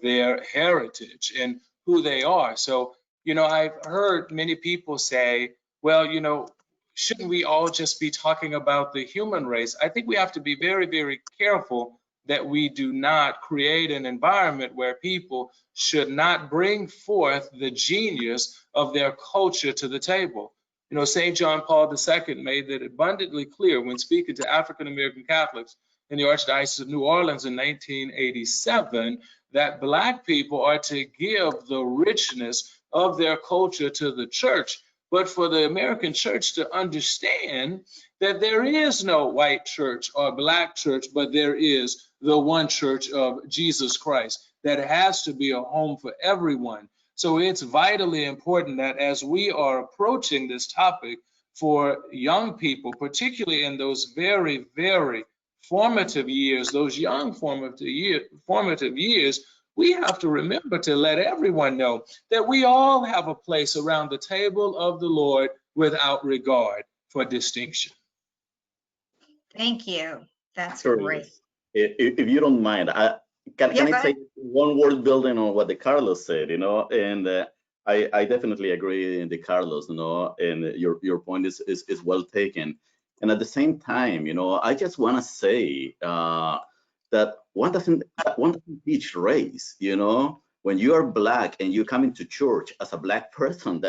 their heritage and who they are. So, I've heard many people say, well, shouldn't we all just be talking about the human race? I think we have to be very, very careful that we do not create an environment where people should not bring forth the genius of their culture to the table. St. John Paul II made that abundantly clear when speaking to African American Catholics in the Archdiocese of New Orleans in 1987, that Black people are to give the richness of their culture to the church, but for the American church to understand that there is no white church or Black church, but there is the one church of Jesus Christ that has to be a home for everyone. So it's vitally important that as we are approaching this topic for young people, particularly in those very, very formative years, those young formative years, we have to remember to let everyone know that we all have a place around the table of the Lord without regard for distinction.
Thank you. That's
Sure.
great.
If you don't mind, can I say one word building on what DeKarlos said, and I definitely agree in DeKarlos, and your point is well taken. And at the same time, I just want to say that one doesn't teach race, When you are Black and you come into church as a Black person,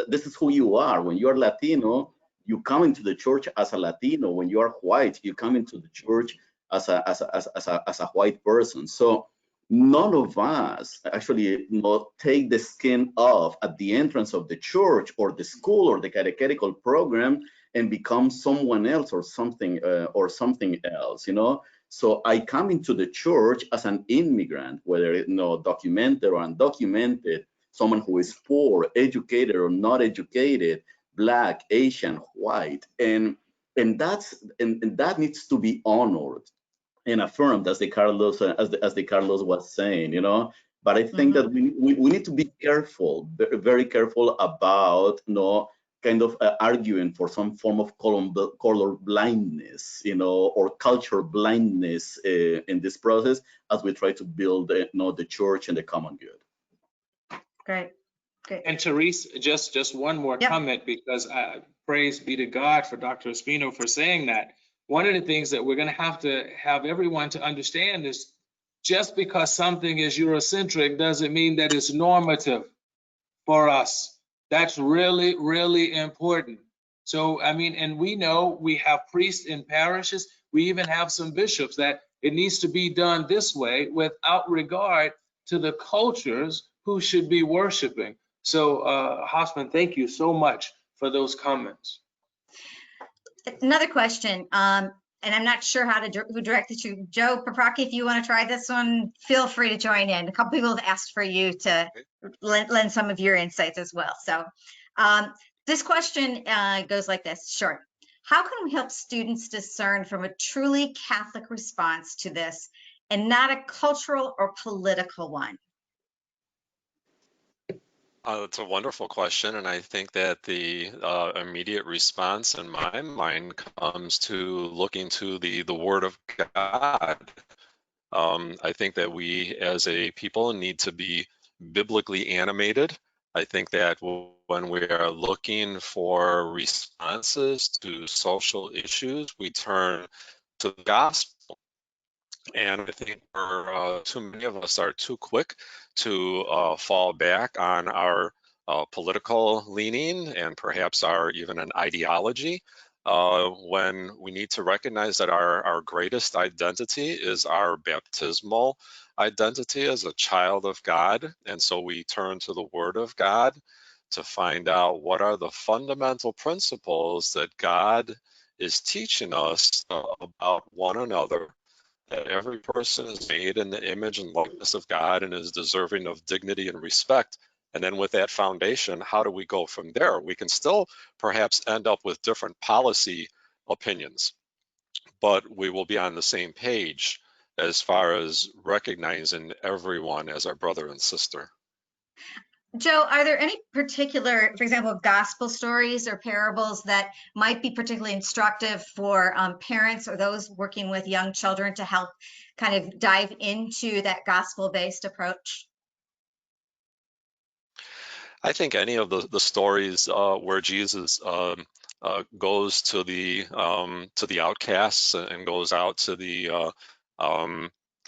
this is who you are. When you are Latino, you come into the church as a Latino. When you are white, you come into the church as a white person. So none of us actually take the skin off at the entrance of the church or the school or the catechetical program and become someone else or something else, So I come into the church as an immigrant, whether documented or undocumented, someone who is poor, educated or not educated, Black, Asian, white, and that needs to be honored and affirmed, as DeKarlos was saying, But I think that we need to be careful, very careful about kind of arguing for some form of color blindness, or culture blindness in this process as we try to build the church and the common good.
Great. Great.
And Therese, just one more
Yep.
comment, because praise be to God for Dr. Ospino for saying that. One of the things that we're going to have everyone to understand is just because something is Eurocentric doesn't mean that it's normative for us. That's really, really important. So, I mean, and we know we have priests in parishes. We even have some bishops that it needs to be done this way without regard to the cultures who should be worshiping. So, Hosffman, thank you so much for those comments.
Another question, and I'm not sure who directed you. Joe Paprocki, if you want to try this one, feel free to join in. A couple people have asked for you to lend some of your insights as well. So this question goes like this. Sure. How can we help students discern from a truly Catholic response to this and not a cultural or political one?
That's a wonderful question, and I think that the immediate response in my mind comes to looking to the Word of God. I think that we as a people need to be biblically animated. I think that when we are looking for responses to social issues, we turn to the gospel. And I think too many of us are too quick to fall back on our political leaning and perhaps our even an ideology when we need to recognize that our greatest identity is our baptismal identity as a child of God. And so we turn to the Word of God to find out what are the fundamental principles that God is teaching us about one another, that every person is made in the image and likeness of God and is deserving of dignity and respect. And then with that foundation, how do we go from there? We can still perhaps end up with different policy opinions, but we will be on the same page as far as recognizing everyone as our brother and sister.
Joe, are there any particular, for example, gospel stories or parables that might be particularly instructive for parents or those working with young children to help kind of dive into that gospel-based approach?
I think any of the stories where Jesus goes to the outcasts and goes out to the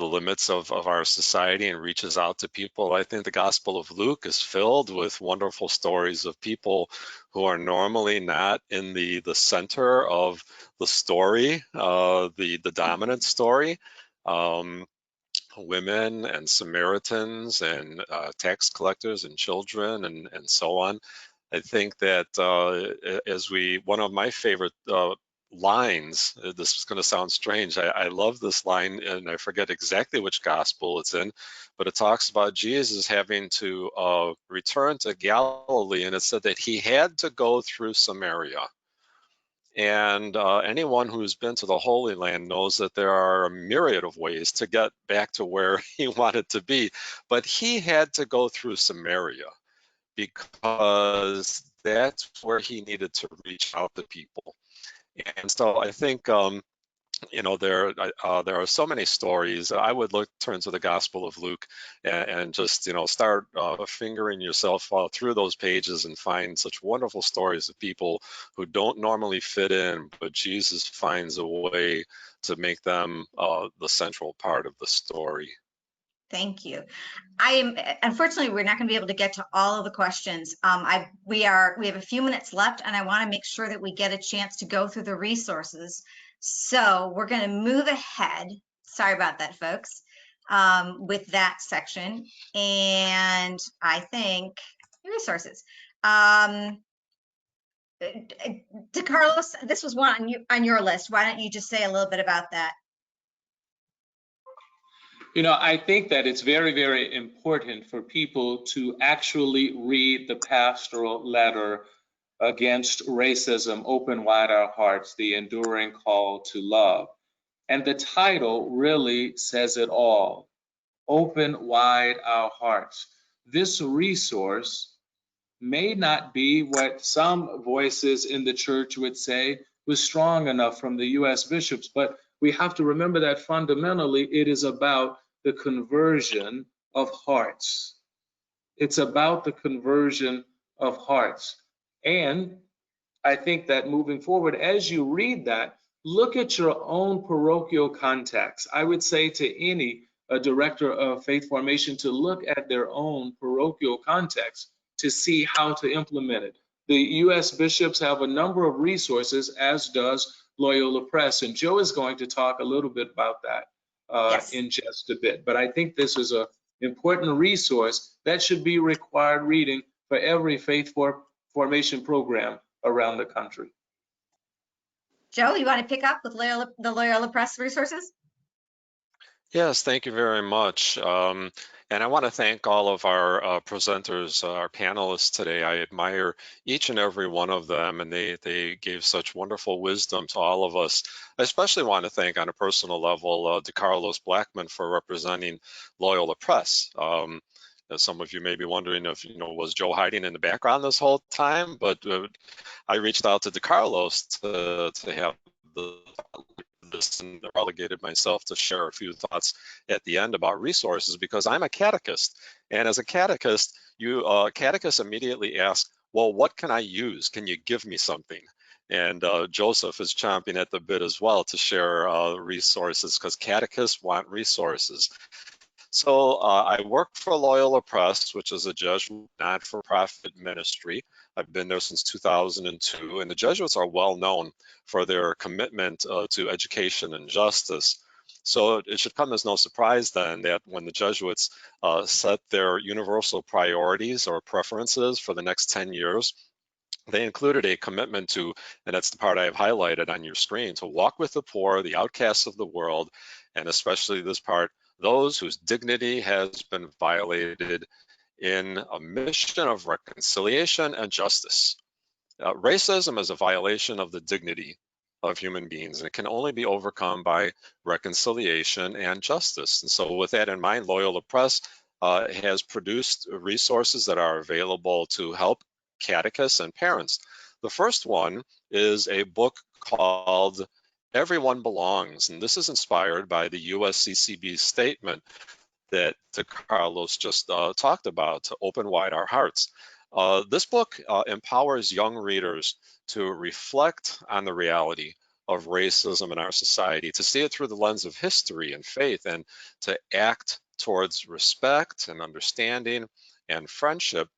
limits of our society and reaches out to people. I think the Gospel of Luke is filled with wonderful stories of people who are normally not in the center of the story, the dominant story. Women and Samaritans and tax collectors and children and so on. I think that one of my favorite lines, this is going to sound strange, I love this line, and I forget exactly which gospel it's in, but it talks about Jesus having to return to Galilee, and it said that he had to go through Samaria. And anyone who's been to the Holy Land knows that there are a myriad of ways to get back to where he wanted to be. But he had to go through Samaria because that's where he needed to reach out to people. And so I think, there are so many stories. I would turn to the Gospel of Luke and just, start fingering yourself through those pages and find such wonderful stories of people who don't normally fit in, but Jesus finds a way to make them the central part of the story.
Thank you. Unfortunately, we're not going to be able to get to all of the questions. We have a few minutes left, and I want to make sure that we get a chance to go through the resources. So we're going to move ahead. Sorry about that, folks, with that section. And I think resources. DeKarlos, this was one on your list. Why don't you just say a little bit about that?
I think that it's very, very important for people to actually read the pastoral letter against racism, Open Wide Our Hearts, the enduring call to love. And the title really says it all, Open Wide Our Hearts. This resource may not be what some voices in the church would say was strong enough from the U.S. bishops, but we have to remember that fundamentally it is about the conversion of hearts. It's about the conversion of hearts. And I think that moving forward, as you read that, look at your own parochial context. I would say to any director of faith formation to look at their own parochial context to see how to implement it. The U.S. bishops have a number of resources, as does Loyola Press, and Joe is going to talk a little bit about that
Yes.
in just a bit. But I think this is an important resource that should be required reading for every faith formation program around the country.
Joe, you want to pick up with the Loyola Press resources?
Yes, thank you very much. And I want to thank all of our presenters, our panelists today. I admire each and every one of them, and they gave such wonderful wisdom to all of us. I especially want to thank, on a personal level, DeKarlos Blackmon for representing Loyola Press. As some of you may be wondering if, was Joe hiding in the background this whole time? But I reached out to DeKarlos to have this and relegated myself to share a few thoughts at the end about resources, because I'm a catechist, and as a catechist, catechists immediately ask, well, what can I use? Can you give me something? And Joseph is chomping at the bit as well to share resources, because catechists want resources. So I work for Loyola Press, which is a Jesuit not-for-profit ministry. I've been there since 2002, and the Jesuits are well known for their commitment to education and justice. So it should come as no surprise then that when the Jesuits set their universal priorities or preferences for the next 10 years, they included a commitment to, and that's the part I have highlighted on your screen, to walk with the poor, the outcasts of the world, and especially this part, those whose dignity has been violated, in a mission of reconciliation and justice. Racism is a violation of the dignity of human beings, and it can only be overcome by reconciliation and justice. And so with that in mind, Loyola Press has produced resources that are available to help catechists and parents. The first one is a book called Everyone Belongs, and this is inspired by the USCCB statement that DeKarlos just talked about, to open wide our hearts. This book empowers young readers to reflect on the reality of racism in our society, to see it through the lens of history and faith, and to act towards respect and understanding and friendship.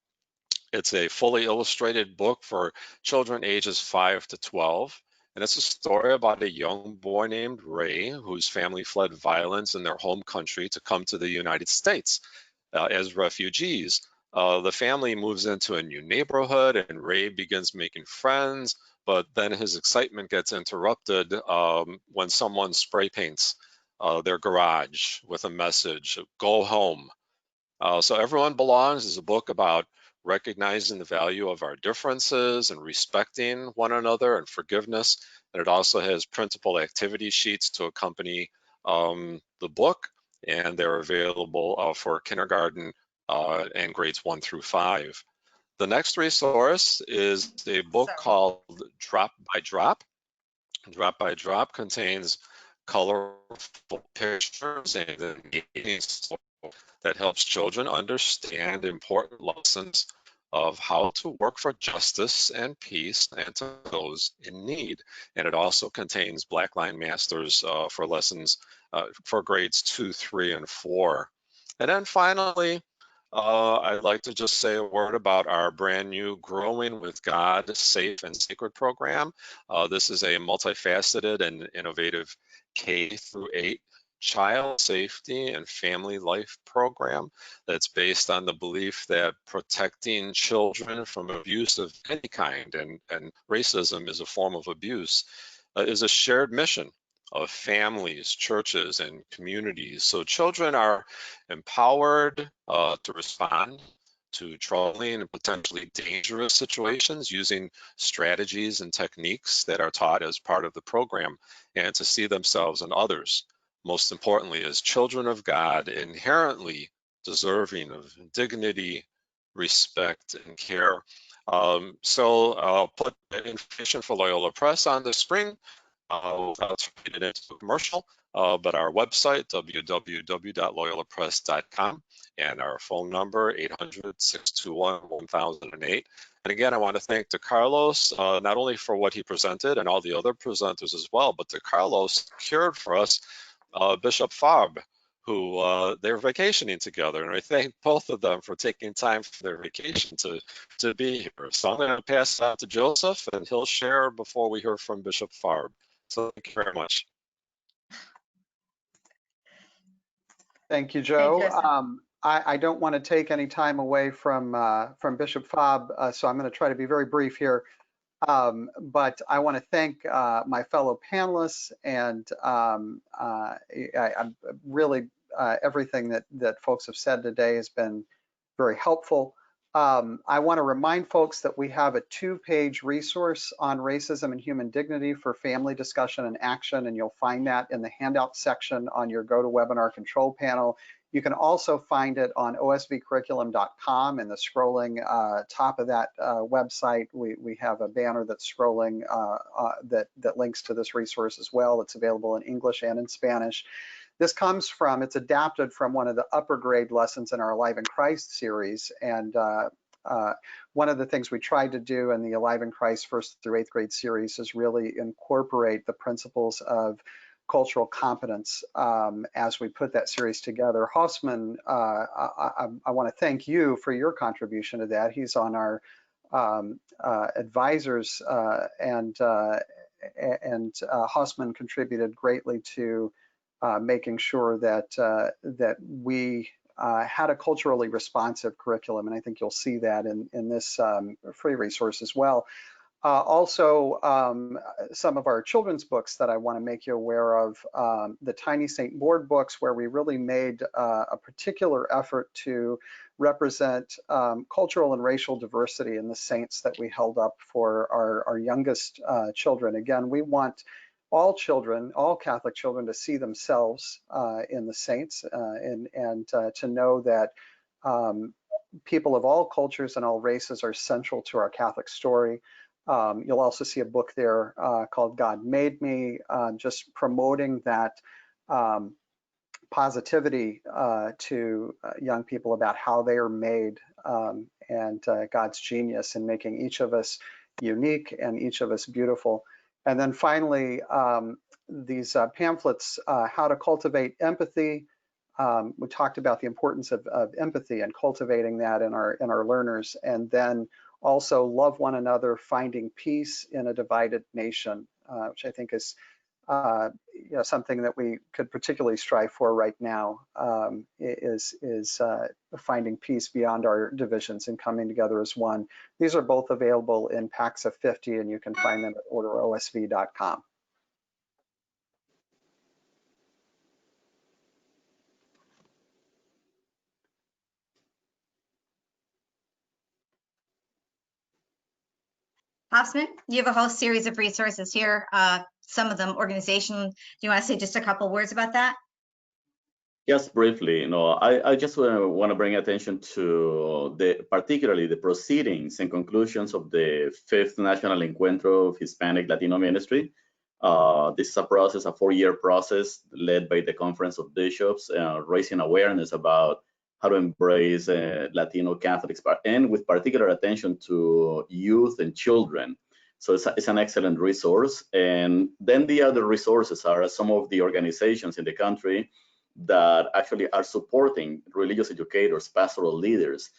It's a fully illustrated book for children ages 5 to 12. And it's a story about a young boy named Ray, whose family fled violence in their home country to come to the United States as refugees. The family moves into a new neighborhood, and Ray begins making friends, but then his excitement gets interrupted when someone spray paints their garage with a message, "Go home." So Everyone Belongs is a book about recognizing the value of our differences and respecting one another and forgiveness. And it also has printable activity sheets to accompany the book, and they're available for kindergarten and grades 1 through 5. The next resource is a book called Drop by Drop. Drop by Drop contains colorful pictures and engaging stories that helps children understand important lessons of how to work for justice and peace and to those in need. And it also contains Blackline Masters for lessons for grades 2, 3, and 4. And then finally, I'd like to just say a word about our brand new Growing with God Safe and Sacred program. This is a multifaceted and innovative K-8 child safety and family life program that's based on the belief that protecting children from abuse of any kind, and racism is a form of abuse, is a shared mission of families, churches, and communities. So children are empowered to respond to troubling and potentially dangerous situations using strategies and techniques that are taught as part of the program, and to see themselves and others, most importantly, as children of God, inherently deserving of dignity, respect, and care. So I'll put information for Loyola Press on the screen. without turning it into a commercial, but our website, www.loyolapress.com, and our phone number, 800-621-1008. And again, I want to thank DeKarlos, not only for what he presented and all the other presenters as well, but DeKarlos secured for us Bishop Fabre, who they're vacationing together. And I thank both of them for taking time for their vacation to be here. So I'm going to pass it out to Joseph, and he'll share before we hear from Bishop Fabre. So thank you very much.
Thank you,
Thank
Joe.
you, Joseph.
I don't want to take any time away from Bishop Fabre, so I'm going to try to be very brief here. But I want to thank my fellow panelists, and I'm really everything that folks have said today has been very helpful. I want to remind folks that we have a 2-page resource on racism and human dignity for family discussion and action, and you'll find that in the handout section on your GoToWebinar control panel. You can also find it on osvcurriculum.com. In the scrolling top of that website, we have a banner that's scrolling that links to this resource as well. It's available in English and in Spanish. This comes from, it's adapted from one of the upper grade lessons in our Alive in Christ series. And one of the things we tried to do in the Alive in Christ 1st through 8th grade series is really incorporate the principles of cultural competence as we put that series together. Hosffman, I want to thank you for your contribution to that. He's on our advisors, and Hosffman contributed greatly to making sure that we had a culturally responsive curriculum, and I think you'll see that in this free resource as well. Also, some of our children's books that I want to make you aware of, the Tiny Saint board books, where we really made a particular effort to represent cultural and racial diversity in the saints that we held up for our youngest children. Again, we want all children, all Catholic children, to see themselves in the saints and to know that people of all cultures and all races are central to our Catholic story. You'll also see a book there called God Made Me, just promoting that positivity to young people about how they are made and God's genius in making each of us unique and each of us beautiful. And then finally, these pamphlets, How to Cultivate Empathy. We talked about the importance of empathy and cultivating that in our learners, and then also Love One Another, Finding Peace in a Divided Nation, which I think is something that we could particularly strive for right now, is finding peace beyond our divisions and coming together as one. These are both available in packs of 50, and you can find them at orderosv.com.
Hosffman, you have a whole series of resources here, some of them organization. Do you want to say just a couple words about that?
Just briefly, I just want to bring attention to particularly the proceedings and conclusions of the 5th National Encuentro of Hispanic Latino Ministry. This is a process, a 4-year process led by the Conference of Bishops, raising awareness about how to embrace Latino Catholics, and with particular attention to youth and children. So it's an excellent resource. And then the other resources are some of the organizations in the country that actually are supporting religious educators, pastoral leaders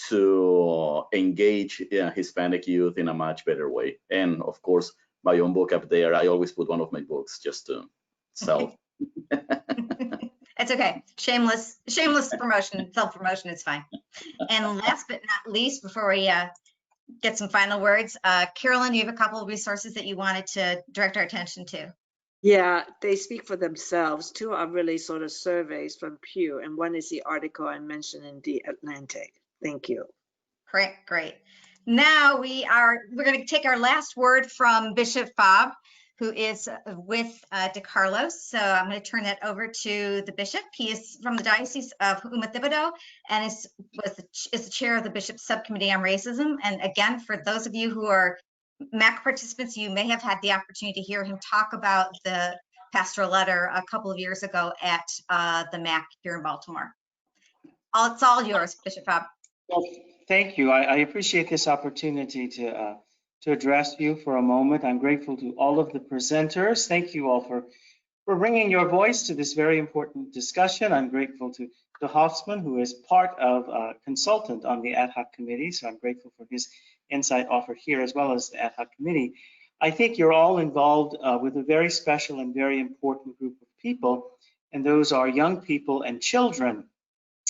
to engage Hispanic youth in a much better way. And of course, my own book up there, I always put one of my books just to sell.
It's okay. Shameless promotion, self-promotion is fine. And last but not least, before we get some final words, Carolyn, you have a couple of resources that you wanted to direct our attention to.
Yeah, they speak for themselves. 2 are really sort of surveys from Pew, and one is the article I mentioned in The Atlantic. Thank you.
Great. Now we're going to take our last word from Bishop Fabre, who is with DeKarlos. So I'm going to turn that over to the bishop. He is from the Diocese of Uma-Thibodeau and is the chair of the Bishop's Subcommittee on Racism. And again, for those of you who are MAC participants, you may have had the opportunity to hear him talk about the pastoral letter a couple of years ago at the MAC here in Baltimore. It's all yours, Bishop Fabre.
Well, thank you. I appreciate this opportunity to address you for a moment. I'm grateful to all of the presenters. Thank you all for bringing your voice to this very important discussion. I'm grateful to Hosffman, who is part of a consultant on the ad hoc committee. So I'm grateful for his insight offered here, as well as the ad hoc committee. I think you're all involved with a very special and very important group of people, and those are young people and children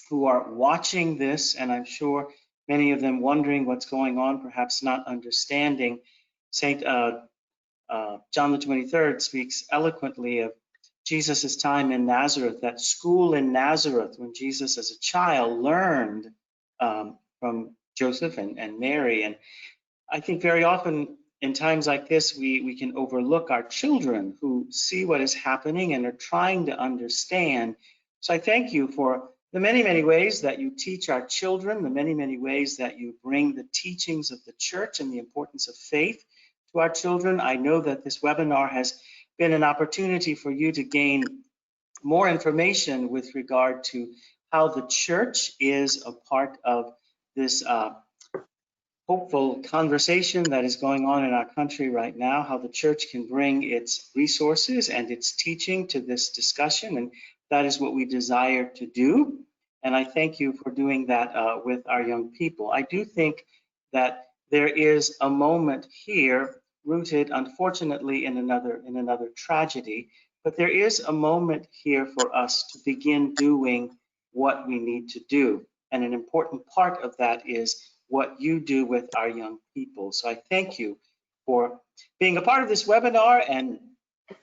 who are watching this, and I'm sure many of them wondering what's going on, perhaps not understanding. Saint John the 23rd speaks eloquently of Jesus's time in Nazareth, that school in Nazareth, when Jesus as a child learned from Joseph and Mary. And I think very often in times like this, we can overlook our children who see what is happening and are trying to understand. So I thank you for the many, many ways that you teach our children, the many, many ways that you bring the teachings of the church and the importance of faith to our children. I know that this webinar has been an opportunity for you to gain more information with regard to how the church is a part of this hopeful conversation that is going on in our country right now, how the church can bring its resources and its teaching to this discussion. And that is what we desire to do. And I thank you for doing that with our young people. I do think that there is a moment here rooted, unfortunately, in another tragedy, but there is a moment here for us to begin doing what we need to do. And an important part of that is what you do with our young people. So I thank you for being a part of this webinar and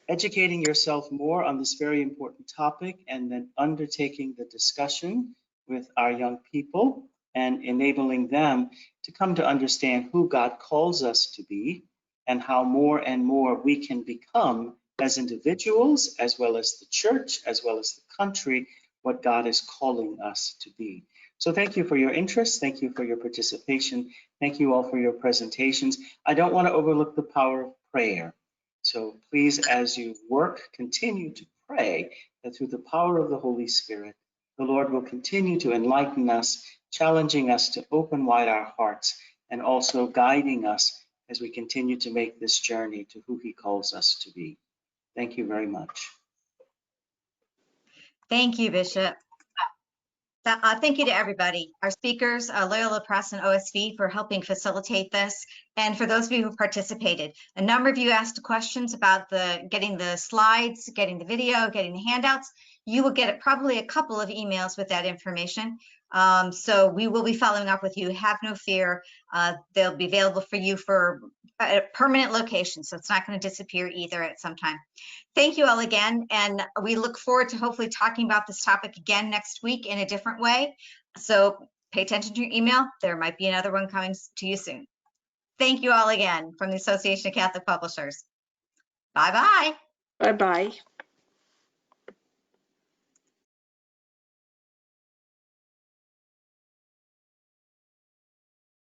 educating yourself more on this very important topic, and then undertaking the discussion with our young people and enabling them to come to understand who God calls us to be and how more and more we can become as individuals, as well as the church, as well as the country, what God is calling us to be. So thank you for your interest. Thank you for your participation. Thank you all for your presentations. I don't want to overlook the power of prayer. So please, as you work, continue to pray that through the power of the Holy Spirit, the Lord will continue to enlighten us, challenging us to open wide our hearts, and also guiding us as we continue to make this journey to who He calls us to be. Thank you very much.
Thank you, Bishop. Thank you to everybody, our speakers, Loyola Press and OSV, for helping facilitate this, and for those of you who participated. A number of you asked questions about getting the slides, getting the video, getting the handouts. You will get probably a couple of emails with that information. So we will be following up with you. Have no fear. They'll be available for you for a permanent location, so it's not going to disappear either at some time. Thank you all again, and we look forward to hopefully talking about this topic again next week in a different way. So pay attention to your email. There might be another one coming to you soon. Thank you all again from the Association of Catholic Publishers. Bye-bye.
Bye-bye.